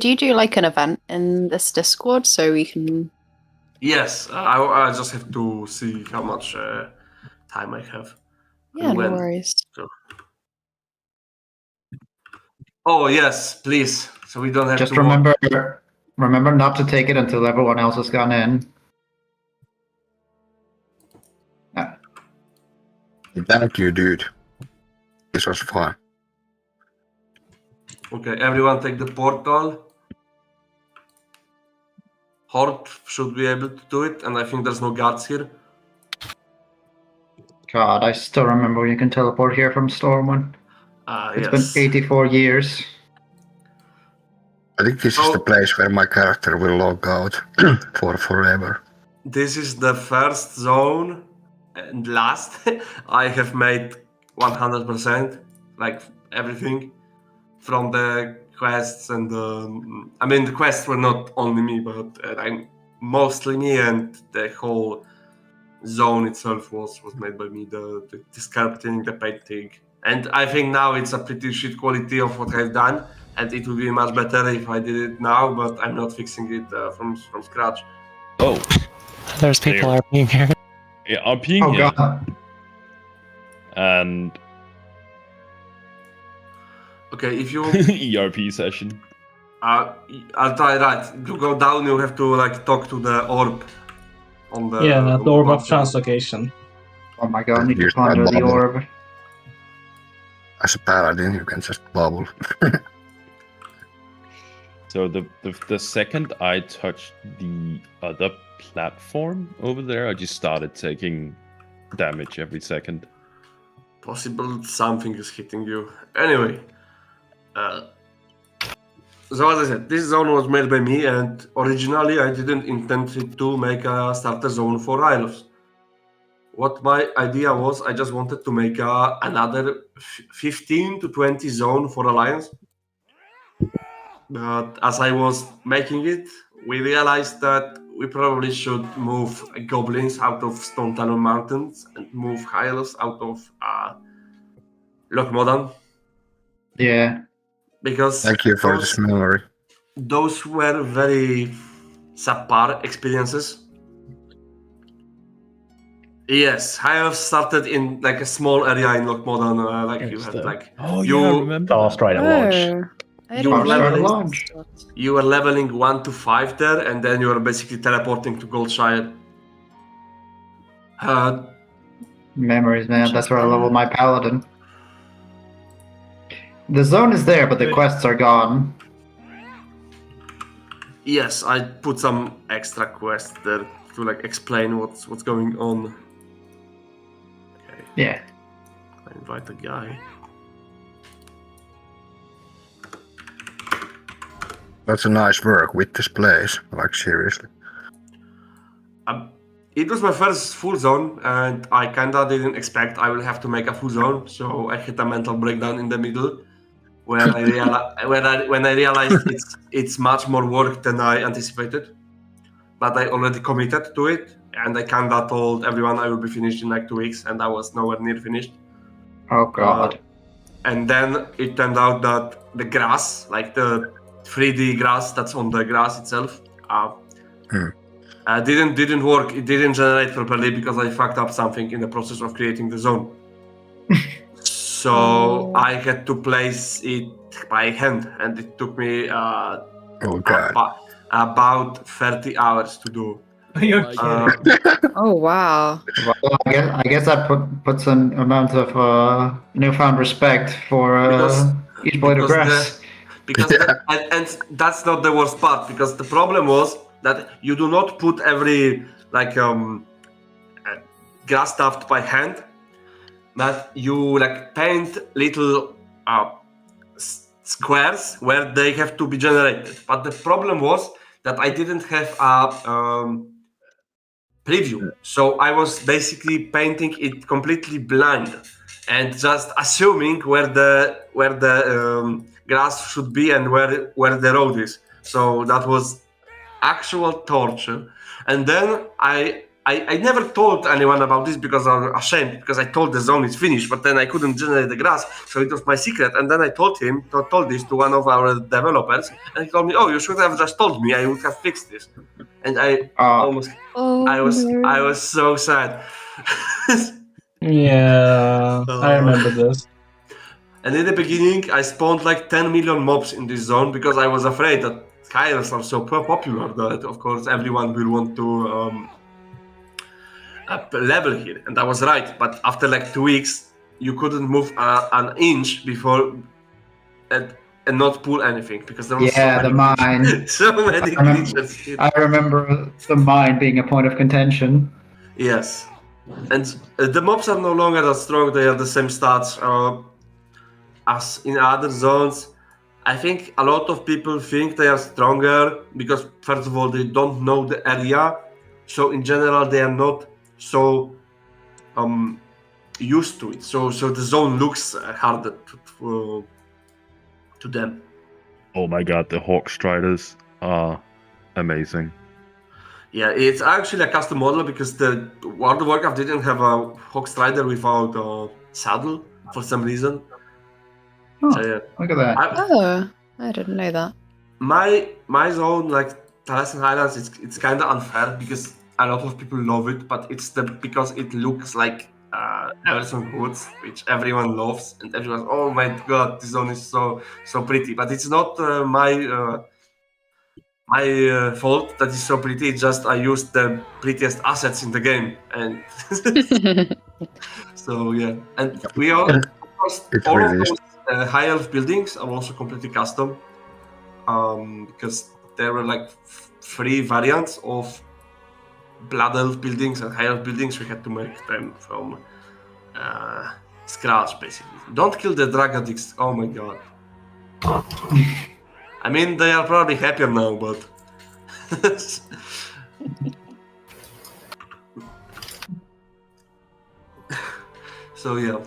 you do like an event in this Discord so we can? Yes, I just have to see how much time I have. Yeah, no worries. So. Oh yes, please. So we don't have just to remember not to take it until everyone else has gone in. Thank you, dude. This was fun. Okay, everyone take the portal. Horde should be able to do it, and I think there's no guards here. God, I still remember you can teleport here from Stormwind. It's been 84 years. I think this is the place where my character will log out for forever. This is the first zone and last I have made 100%, like everything from the quests and I mean the quests were not only me, but I'm mostly me, and the whole zone itself was made by me, the sculpting, the painting, and I think now it's a pretty shit quality of what I've done, and it would be much better if I did it now, but I'm not fixing it from scratch. Oh, there's people RPing here. Yeah, RPing here. God. And okay, if you ERP session. I'll try that. To go down, you have to like talk to the orb on the the orb of translocation. Oh my god, I need to ponder the orb. As a paladin, you can just bubble. So the second I touched the other platform over there, I just started taking damage every second. Possible something is hitting you. Anyway, so as I said, this zone was made by me, and originally I didn't intend to make a starter zone for Rylos. What my idea was, I just wanted to make another 15 to 20 zone for Alliance. But as I was making it, we realized that we probably should move goblins out of Stone Talon Mountains and move Hylos out of Loch Modan. Yeah. Because thank you for this memory. Those were very subpar experiences. Yes, I have started in like a small area in Loch Modan. You had like I remember. Starstrider Lodge. You were leveling 1 to 5 there, and then you were basically teleporting to Goldshire. Memories, man. That's where I leveled my paladin. The zone is there, but the quests are gone. Yes, I put some extra quests there to like explain what's going on. Okay. Yeah. I invite a guy. That's a nice work with this place, like seriously. It was my first full zone, and I kinda didn't expect I will have to make a full zone, so I hit a mental breakdown in the middle, where when I realized it's much more work than I anticipated. But I already committed to it, and I kinda told everyone I will be finished in like 2 weeks, and I was nowhere near finished. Oh god. And then it turned out that the grass, like the 3D grass that's on the grass itself, didn't work. It didn't generate properly because I fucked up something in the process of creating the zone. So I had to place it by hand, and it took me about 30 hours to do. Oh wow! Well, I guess I put some amount of newfound respect for each blade of grass. And that's not the worst part, because the problem was that you do not put every like grass tuft by hand, but you like paint little squares where they have to be generated. But the problem was that I didn't have a preview, so I was basically painting it completely blind and just assuming where the grass should be and where the road is. So that was actual torture. And then I never told anyone about this because I was ashamed, because I told the zone is finished, but then I couldn't generate the grass, so it was my secret. And then I told this to one of our developers, and he told me, "Oh, you should have just told me. I would have fixed this." And I I was so sad. Yeah, I remember this. And in the beginning, I spawned like 10 million mobs in this zone because I was afraid that Kairos are so popular that, of course, everyone will want to level here. And I was right. But after like 2 weeks, you couldn't move an inch before and not pull anything because there was the mine. So many creatures here. I remember the mine being a point of contention. Yes. And the mobs are no longer that strong. They have the same stats as in other zones. I think a lot of people think they are stronger because, first of all, they don't know the area. So in general, they are not so used to it. So the zone looks harder to them. Oh my god, the Hawk Striders are amazing. Yeah, it's actually a custom model because the World of Warcraft didn't have a Hawk Strider without a saddle for some reason. Oh, so, yeah. Look at that. I didn't know that. My zone, like Taliesin Highlands, it's kind of unfair because a lot of people love it, but it's because it looks like Everson Woods, which everyone loves, and everyone's, oh my god, this zone is so pretty. But it's not my fault that it's so pretty. It's just I used the prettiest assets in the game, and So yeah, and we are, of course, all of those high elf buildings are also completely custom, because there were like 3 variants of blood elf buildings and high elf buildings. We had to make them from scratch, basically. Don't kill the drug addicts. Oh my god. I mean, they are probably happier now, but so yeah,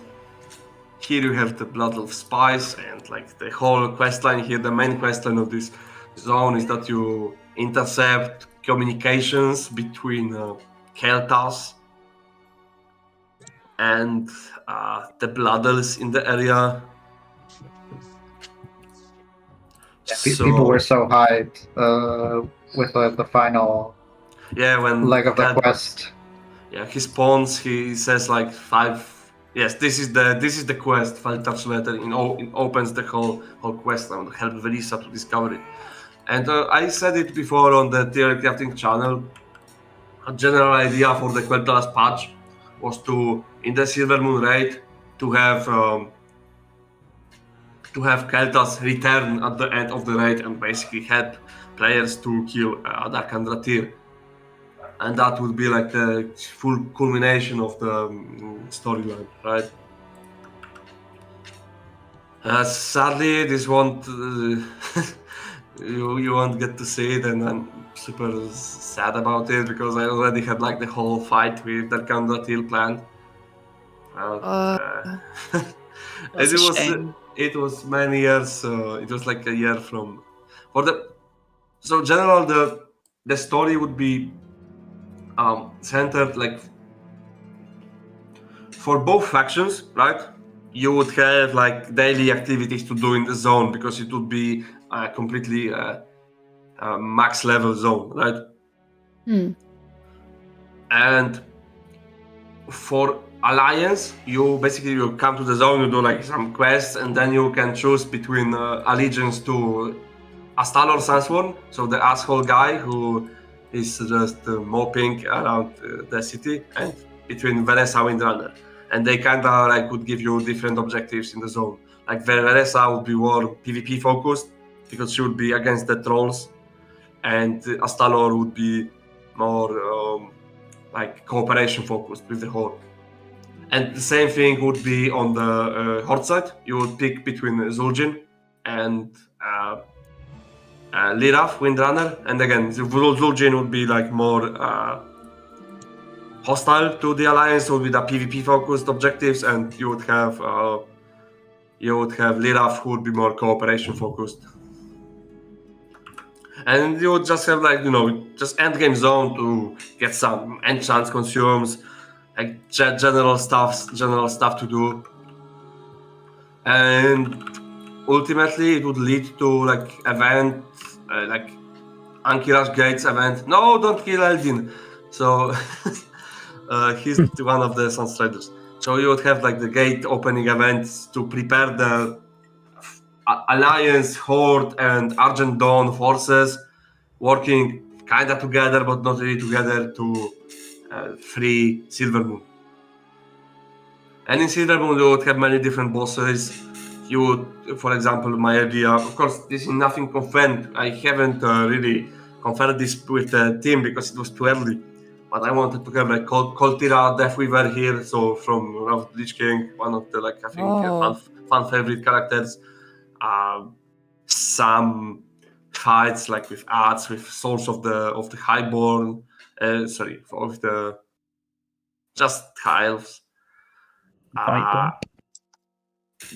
here you have the Blood Elf spies, and like the whole questline here, the main questline of this zone is that you intercept communications between Keltas and the Blood Elves in the area. These people were so hyped with the final leg of the quest. Yeah, he spawns. He says like 5. Yes, this is the quest. 5 touch letter. It opens the whole quest and help Velisa to discover it. And I said it before on the theory crafting channel. A general idea for the Quel'Thalas patch was to, in the Silvermoon raid, to have Keltas return at the end of the raid and basically help players to kill Dark Andratyr. And that would be like the full culmination of the storyline, right? Sadly, this won't you won't get to see it, and I'm super sad about it because I already had like the whole fight with Dark Andratyr planned. It was many years. It was like a year from. So general the story would be centered like for both factions, right? You would have like daily activities to do in the zone because it would be a completely max level zone, right? And for Alliance, you come to the zone, you do like some quests, and then you can choose between allegiance to Astalor Sunsworn, so the asshole guy who is just mopping around the city, and between Veresa Windrunner. And they kinda like would give you different objectives in the zone. Like Veresa would be more PvP focused because she would be against the trolls, and Astalor would be more like cooperation focused with the Horde. And the same thing would be on the Horde side. You would pick between Zul'jin and Lirath, Windrunner, and again, Zul'jin would be like more hostile to the Alliance, would be the PvP focused objectives, and you would have Lirath, who would be more cooperation focused. And you would just have like just endgame zone to get some enchants consumes, like general stuff to do, and ultimately it would lead to like event like Ankira's Gates event. No, don't kill Eldin. So he's one of the Sunstriders. So you would have like the gate opening events to prepare the Alliance, Horde, and Argent Dawn forces working kinda together but not really together to free Silvermoon. And in Silvermoon you would have many different bosses. You would, for example, my idea, of course, this is nothing confirmed. I haven't really confirmed this with the team because it was too early. But I wanted to have like Koltira, Deathweaver here, so from Wrath of the Lich King, one of the like I think fan favorite characters. Some fights like with ads, with Souls of the Highborn, of the just High Elves.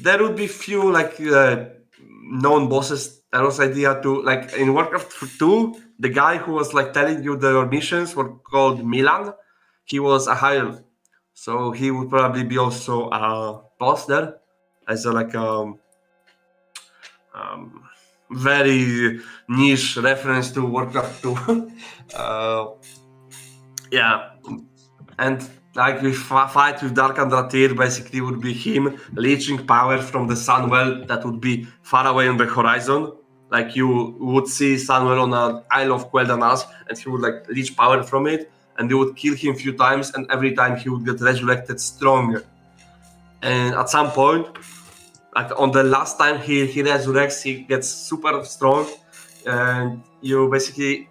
There would be few like known bosses. There was idea to like in Warcraft 2, the guy who was like telling you the missions were called Milan. He was a High Elf, so he would probably be also a boss there as a like very niche reference to Warcraft 2. Yeah, and like we fight with Dark Andratyr, basically would be him leeching power from the Sunwell that would be far away on the horizon. Like you would see Sunwell on an Isle of Quel'Danas, and he would like leech power from it, and you would kill him a few times, and every time he would get resurrected stronger. And at some point, like on the last time he resurrects, he gets super strong, and you basically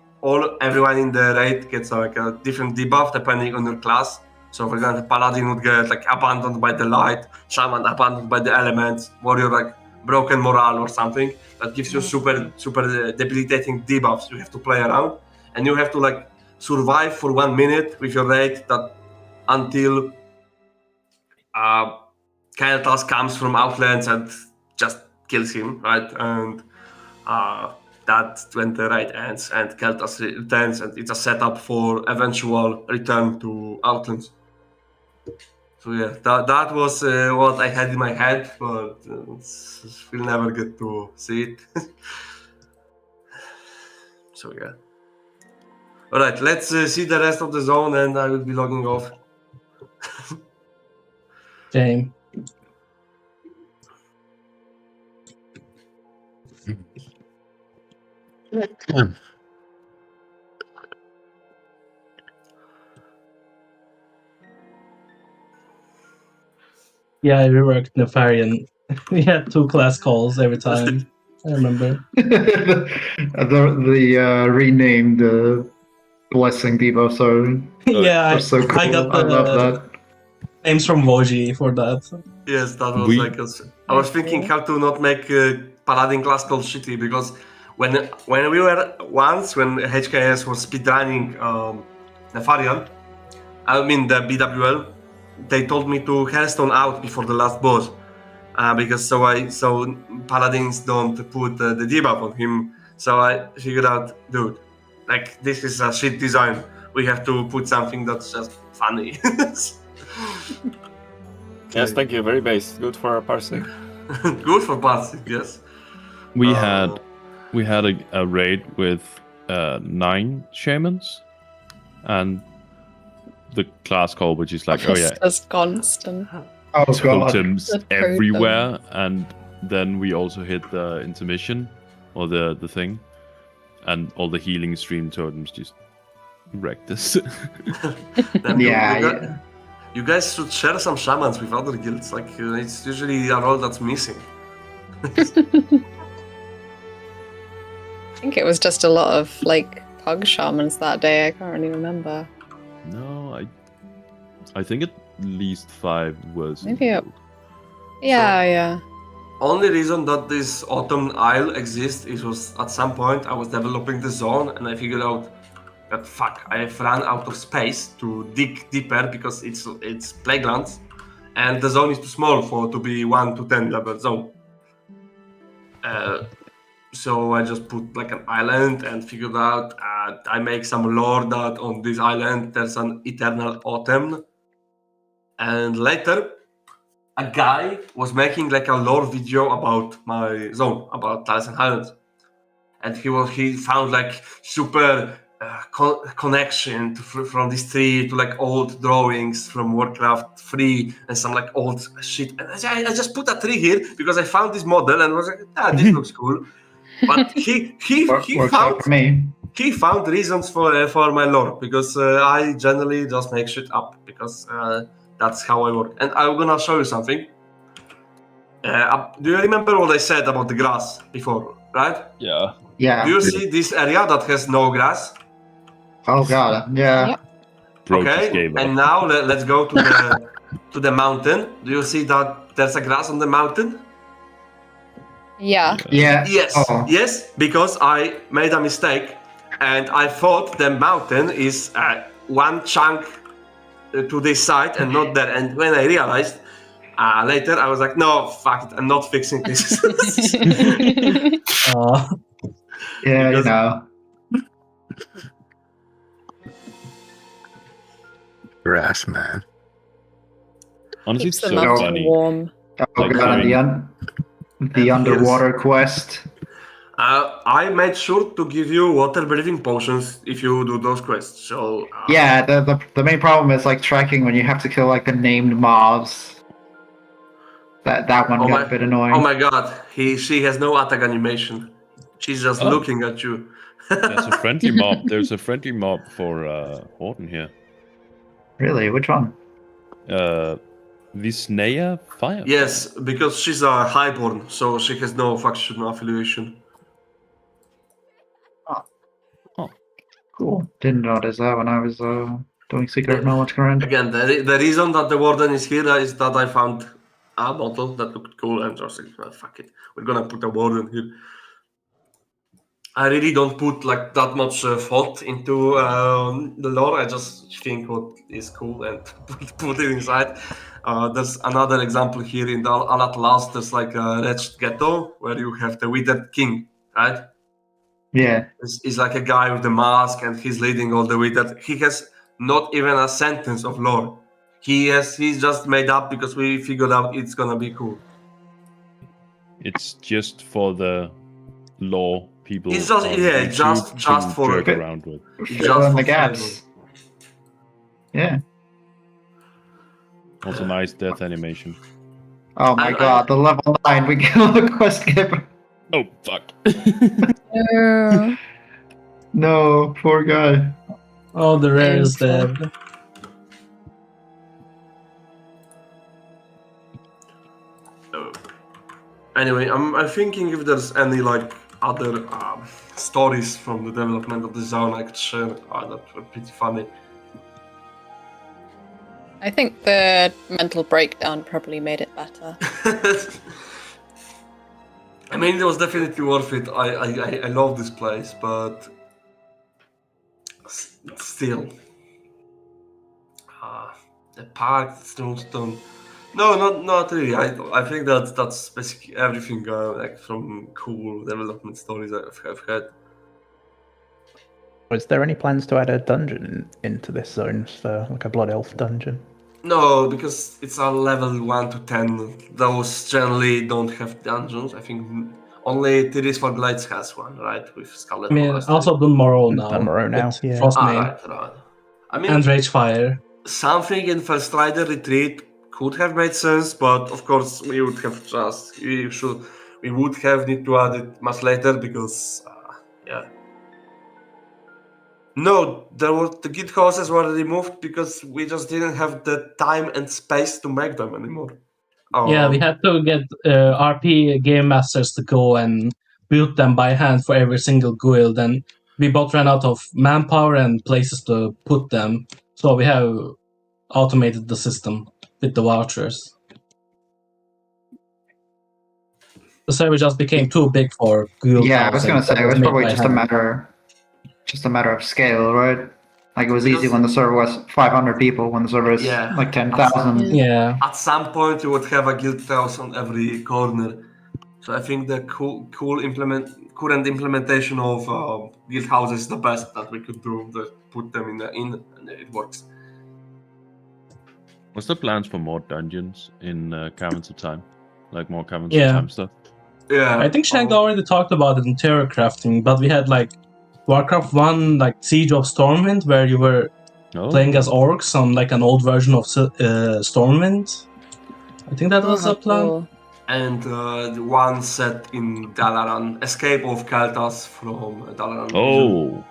everyone in the raid gets like a different debuff depending on your class. So for example, Paladin would get like abandoned by the light, Shaman abandoned by the elements, Warrior like broken morale or something. That gives you super debilitating debuffs you have to play around, and you have to like survive for 1 minute with your raid that until Kael'thas comes from Outlands and just kills him, right? And that's when the raid ends and Kael'thas returns, and it's a setup for eventual return to Outlands. So yeah, that was what I had in my head, but we'll never get to see it. So yeah. Alright, let's see the rest of the zone and I will be logging off. Shame. Yeah, I reworked Nefarian. We had 2 class calls every time. I remember. the renamed blessing debuffs are so cool. I got I love that. Names from Voji for that. Yes, that was I was thinking how to not make Paladin class called shitty, because when we were when HKS was speedrunning Nefarian, I mean the BWL, they told me to Hellstone out before the last boss, because so Paladins don't put the debuff on him. So I figured out, dude, like this is a shit design. We have to put something that's just funny. Yes, thank you. Very base. Good for parsing. Good for parsing. Yes. We had a raid with 9 shamans, and the class call, which is like, as constant. Totems everywhere, and then we also hit the intermission or the thing, and all the healing stream totems just wrecked us. You guys should share some shamans with other guilds. Like it's usually a role that's missing. I think it was just a lot of like pug shamans that day. I can't really remember. No, I think at least 5 was. Maybe yeah. Only reason that this Autumn Isle exists is was at some point I was developing the zone and I figured out that I've run out of space to dig deeper because it's Plaguelands, and the zone is too small to be 1 to 10 level zone. So I just put like an island and figured out I make some lore that on this island there's an eternal autumn. And later, a guy was making like a lore video about my zone, about Taliesin Highlands, and he found like super connection from this tree to like old drawings from Warcraft 3 and some like old shit. And I just put a tree here because I found this model and was like, this looks cool. But he found reasons for my lore, because I generally just make shit up because that's how I work. And I'm gonna show you something. Do you remember what I said about the grass before, right? Yeah. Yeah. Do you see this area that has no grass? Oh god, yeah. Okay, and now let's go to the mountain. Do you see that there's a grass on the mountain? Yeah. Yes, yes, because I made a mistake and I thought the mountain is one chunk to this side and not there. And when I realized later, I was like, no, fuck it, I'm not fixing this. Yeah, you know. Grass, man. Honestly, keeps the mountain warm. Oh god, the underwater quest. I made sure to give you water breathing potions if you do those quests. So yeah, the main problem is like tracking when you have to kill like the named mobs. That one got a bit annoying. Oh my god, she has no attack animation. She's just looking at you. There's a friendly mob. There's a friendly mob for Horton here. Really? Which one? Visnea Fire. Yes, because she's a highborn, so she has no faction affiliation. Cool. Didn't notice that when I was doing Secret Knowledge Current. Again, the reason that the warden is here is that I found a bottle that looked cool and just like, well, fuck it, we're gonna put a warden here. I really don't put like that much thought into the lore. I just think what is cool and put it inside. There's another example here in the Al-Atlas. There's like a wretched ghetto where you have the withered king, right? Yeah. He's like a guy with the mask and he's leading all the withered. He has not even a sentence of lore. He's just made up because we figured out it's gonna be cool. It's just for the lore people. It's just just for joke around with. Just the gaps. Yeah. Also nice death animation. Oh my god, the level 9 we kill the quest giver. Oh fuck. No, poor guy. Oh, the rare is dead. Anyway, I'm thinking if there's any like other stories from the development of the zone I could share. That were pretty funny. I think the mental breakdown probably made it better. I mean, it was definitely worth it. I love this place, but still, the park, Stonestone. No, not really. I think that's basically everything like from cool development stories I've heard. Was there any plans to add a dungeon into this zone, so like a Blood Elf dungeon? No, because it's a level 1 to 10. Those generally don't have dungeons. I think only Tiris for Glades has one, right? With Scarlet. I mean, also Dunmorrow now. Dunmorrow now, with yeah. Frostmane. Right. I mean, And Ragefire. Something in First Rider Retreat could have made sense, but of course we would have need to add it much later because no, the guild houses were removed because we just didn't have the time and space to make them anymore. Yeah, we had to get RP game masters to go and build them by hand for every single guild, and we both ran out of manpower and places to put them, so we have automated the system with the vouchers. The server just became too big for guild. Yeah, I was gonna say it was probably just a matter of scale, right? Like it was easy when the server was 500 people. When the server is like 10,000. Yeah. At some point, you would have a guild house on every corner. So I think the current implementation of guild houses is the best that we could do. Put them in and it works. What's the plans for more dungeons in Caverns of Time? Like more Caverns Yeah. of Time stuff? Yeah. I think Shank already talked about it in Terror Crafting, but we had like Warcraft 1, like Siege of Stormwind, where you were playing as orcs on like an old version of Stormwind. I think that was a plan. Cool. And one set in Dalaran, Escape of Keltas from Dalaran. Oh,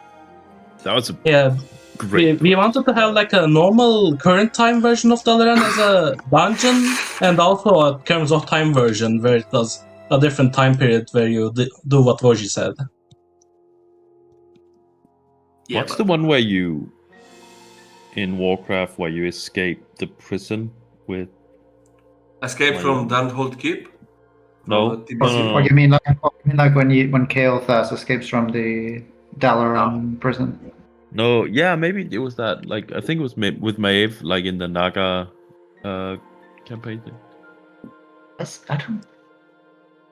that was a great. We wanted to have like a normal current time version of Dalaran as a dungeon, and also a Caverns of Time version where it was a different time period where you do what Voji said. Yeah, What's the one where you, in Warcraft, where you escape the prison with? Escape from Dunhold Keep? No. What you mean like when Kael'thas escapes from the Dalaran prison? No, yeah, maybe it was that. Like, I think it was with Maeve, like in the Naga campaign thing. I don't.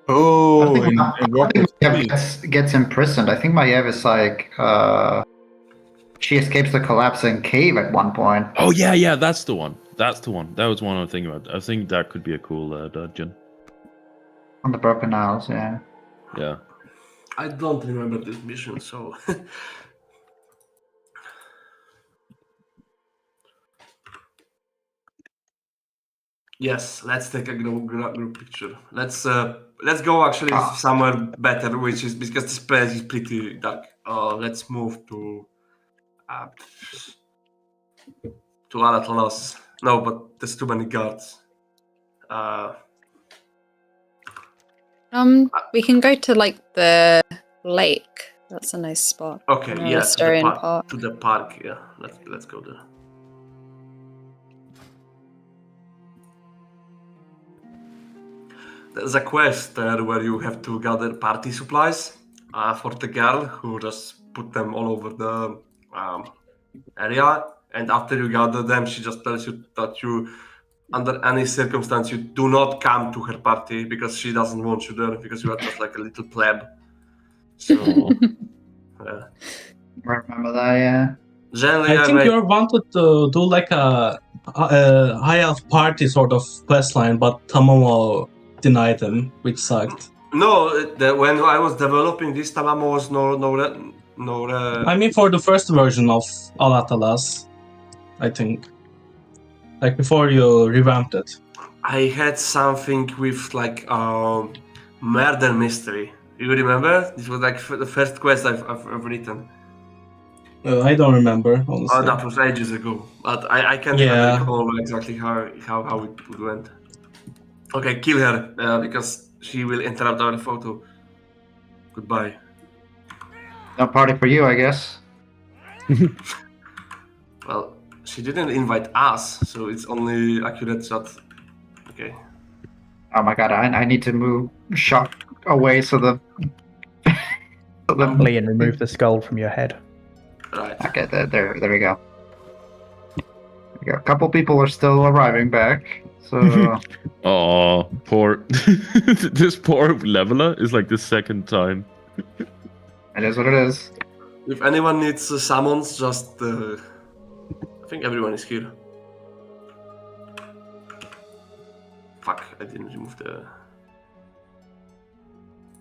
Oh, I think Maiev gets imprisoned. I think Maiev is like she escapes the collapsing cave at one point. Oh yeah, that's the one. That's the one. That was one I'm thinking about. I think that could be a cool dungeon. On the Broken Isles, yeah. Yeah. I don't remember this mission, so. Yes, let's take a group picture. Let's go actually somewhere better, which is because this place is pretty dark. Let's move to Alatolas. No, but there's too many guards. We can go to like the lake. That's a nice spot. Okay, Near yeah, Astorian Park. to the park. Yeah, let's go there. There's a quest there where you have to gather party supplies for the girl who just put them all over the area. And after you gather them, she just tells you that you, under any circumstance, you do not come to her party because she doesn't want you there because you are just like a little pleb. So, yeah. I remember that, yeah. Generally, I think you wanted to do like a high elf party sort of quest line, but Tamamo denied him, which sucked. No, when I was developing this, Tamamo was no. I mean, for the first version of Alatalas, I think, like before you revamped it. I had something with like murder mystery. You remember? This was like the first quest I've written. I don't remember, honestly. Oh, that was ages ago, but I can't even recall exactly how it went. Okay, kill her because she will interrupt our photo. Goodbye. No party for you, I guess. Well, she didn't invite us, so it's only accurate shot. Okay. Oh my god, I need to move Shock away so the... Leon, remove the skull from your head. Right. Okay, there we go. A couple people are still arriving back, so... Oh, poor... this poor leveler is like the second time. It is what it is. If anyone needs summons, just... I think everyone is here. Fuck, I didn't remove the...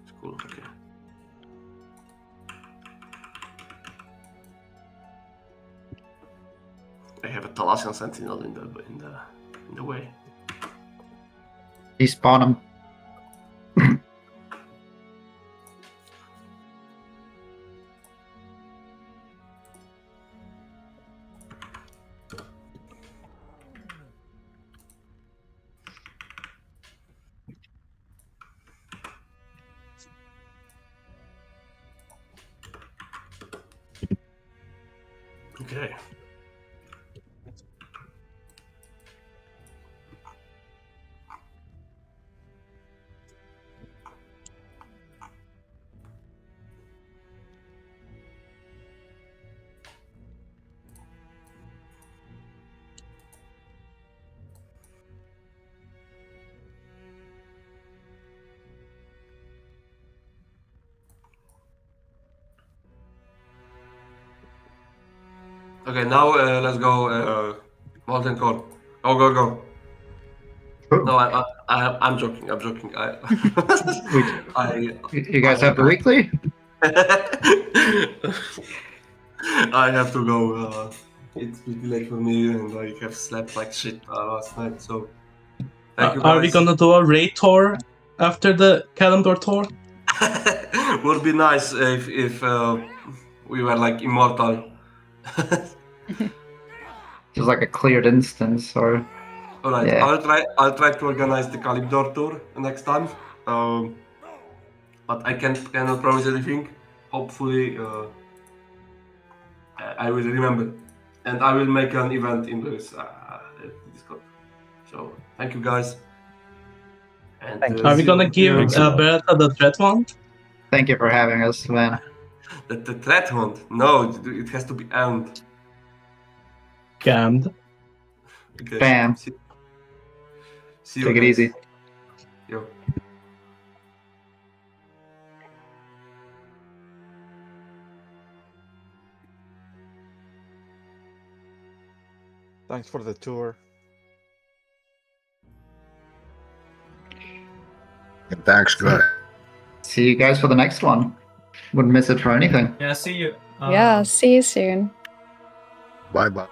School, okay. I have a Thalassian Sentinel in the way. Despawn him. Okay. Okay, now let's go, Molten Core. Go. No, I'm joking. You guys have the weekly? I have to go. It's pretty late for me, and I have slept like shit last night. So, thank you guys. Are we gonna do a raid tour after the Kalimdor tour? Would be nice if we were like immortal. Just like a cleared instance, or... Alright, yeah. I'll try to organize the Kalimdor tour next time. But I cannot promise anything. Hopefully, I will remember, and I will make an event in this Discord. So thank you guys. And, are we gonna give Bertha the threat wand? Thank you for having us, man. The threat wand? No, it has to be earned. Scammed. Okay. Bam. See you Take it easy. Yo. Thanks for the tour. And thanks, guys. See you guys for the next one. Wouldn't miss it for anything. Yeah, see you. Yeah, see you soon. Bye-bye.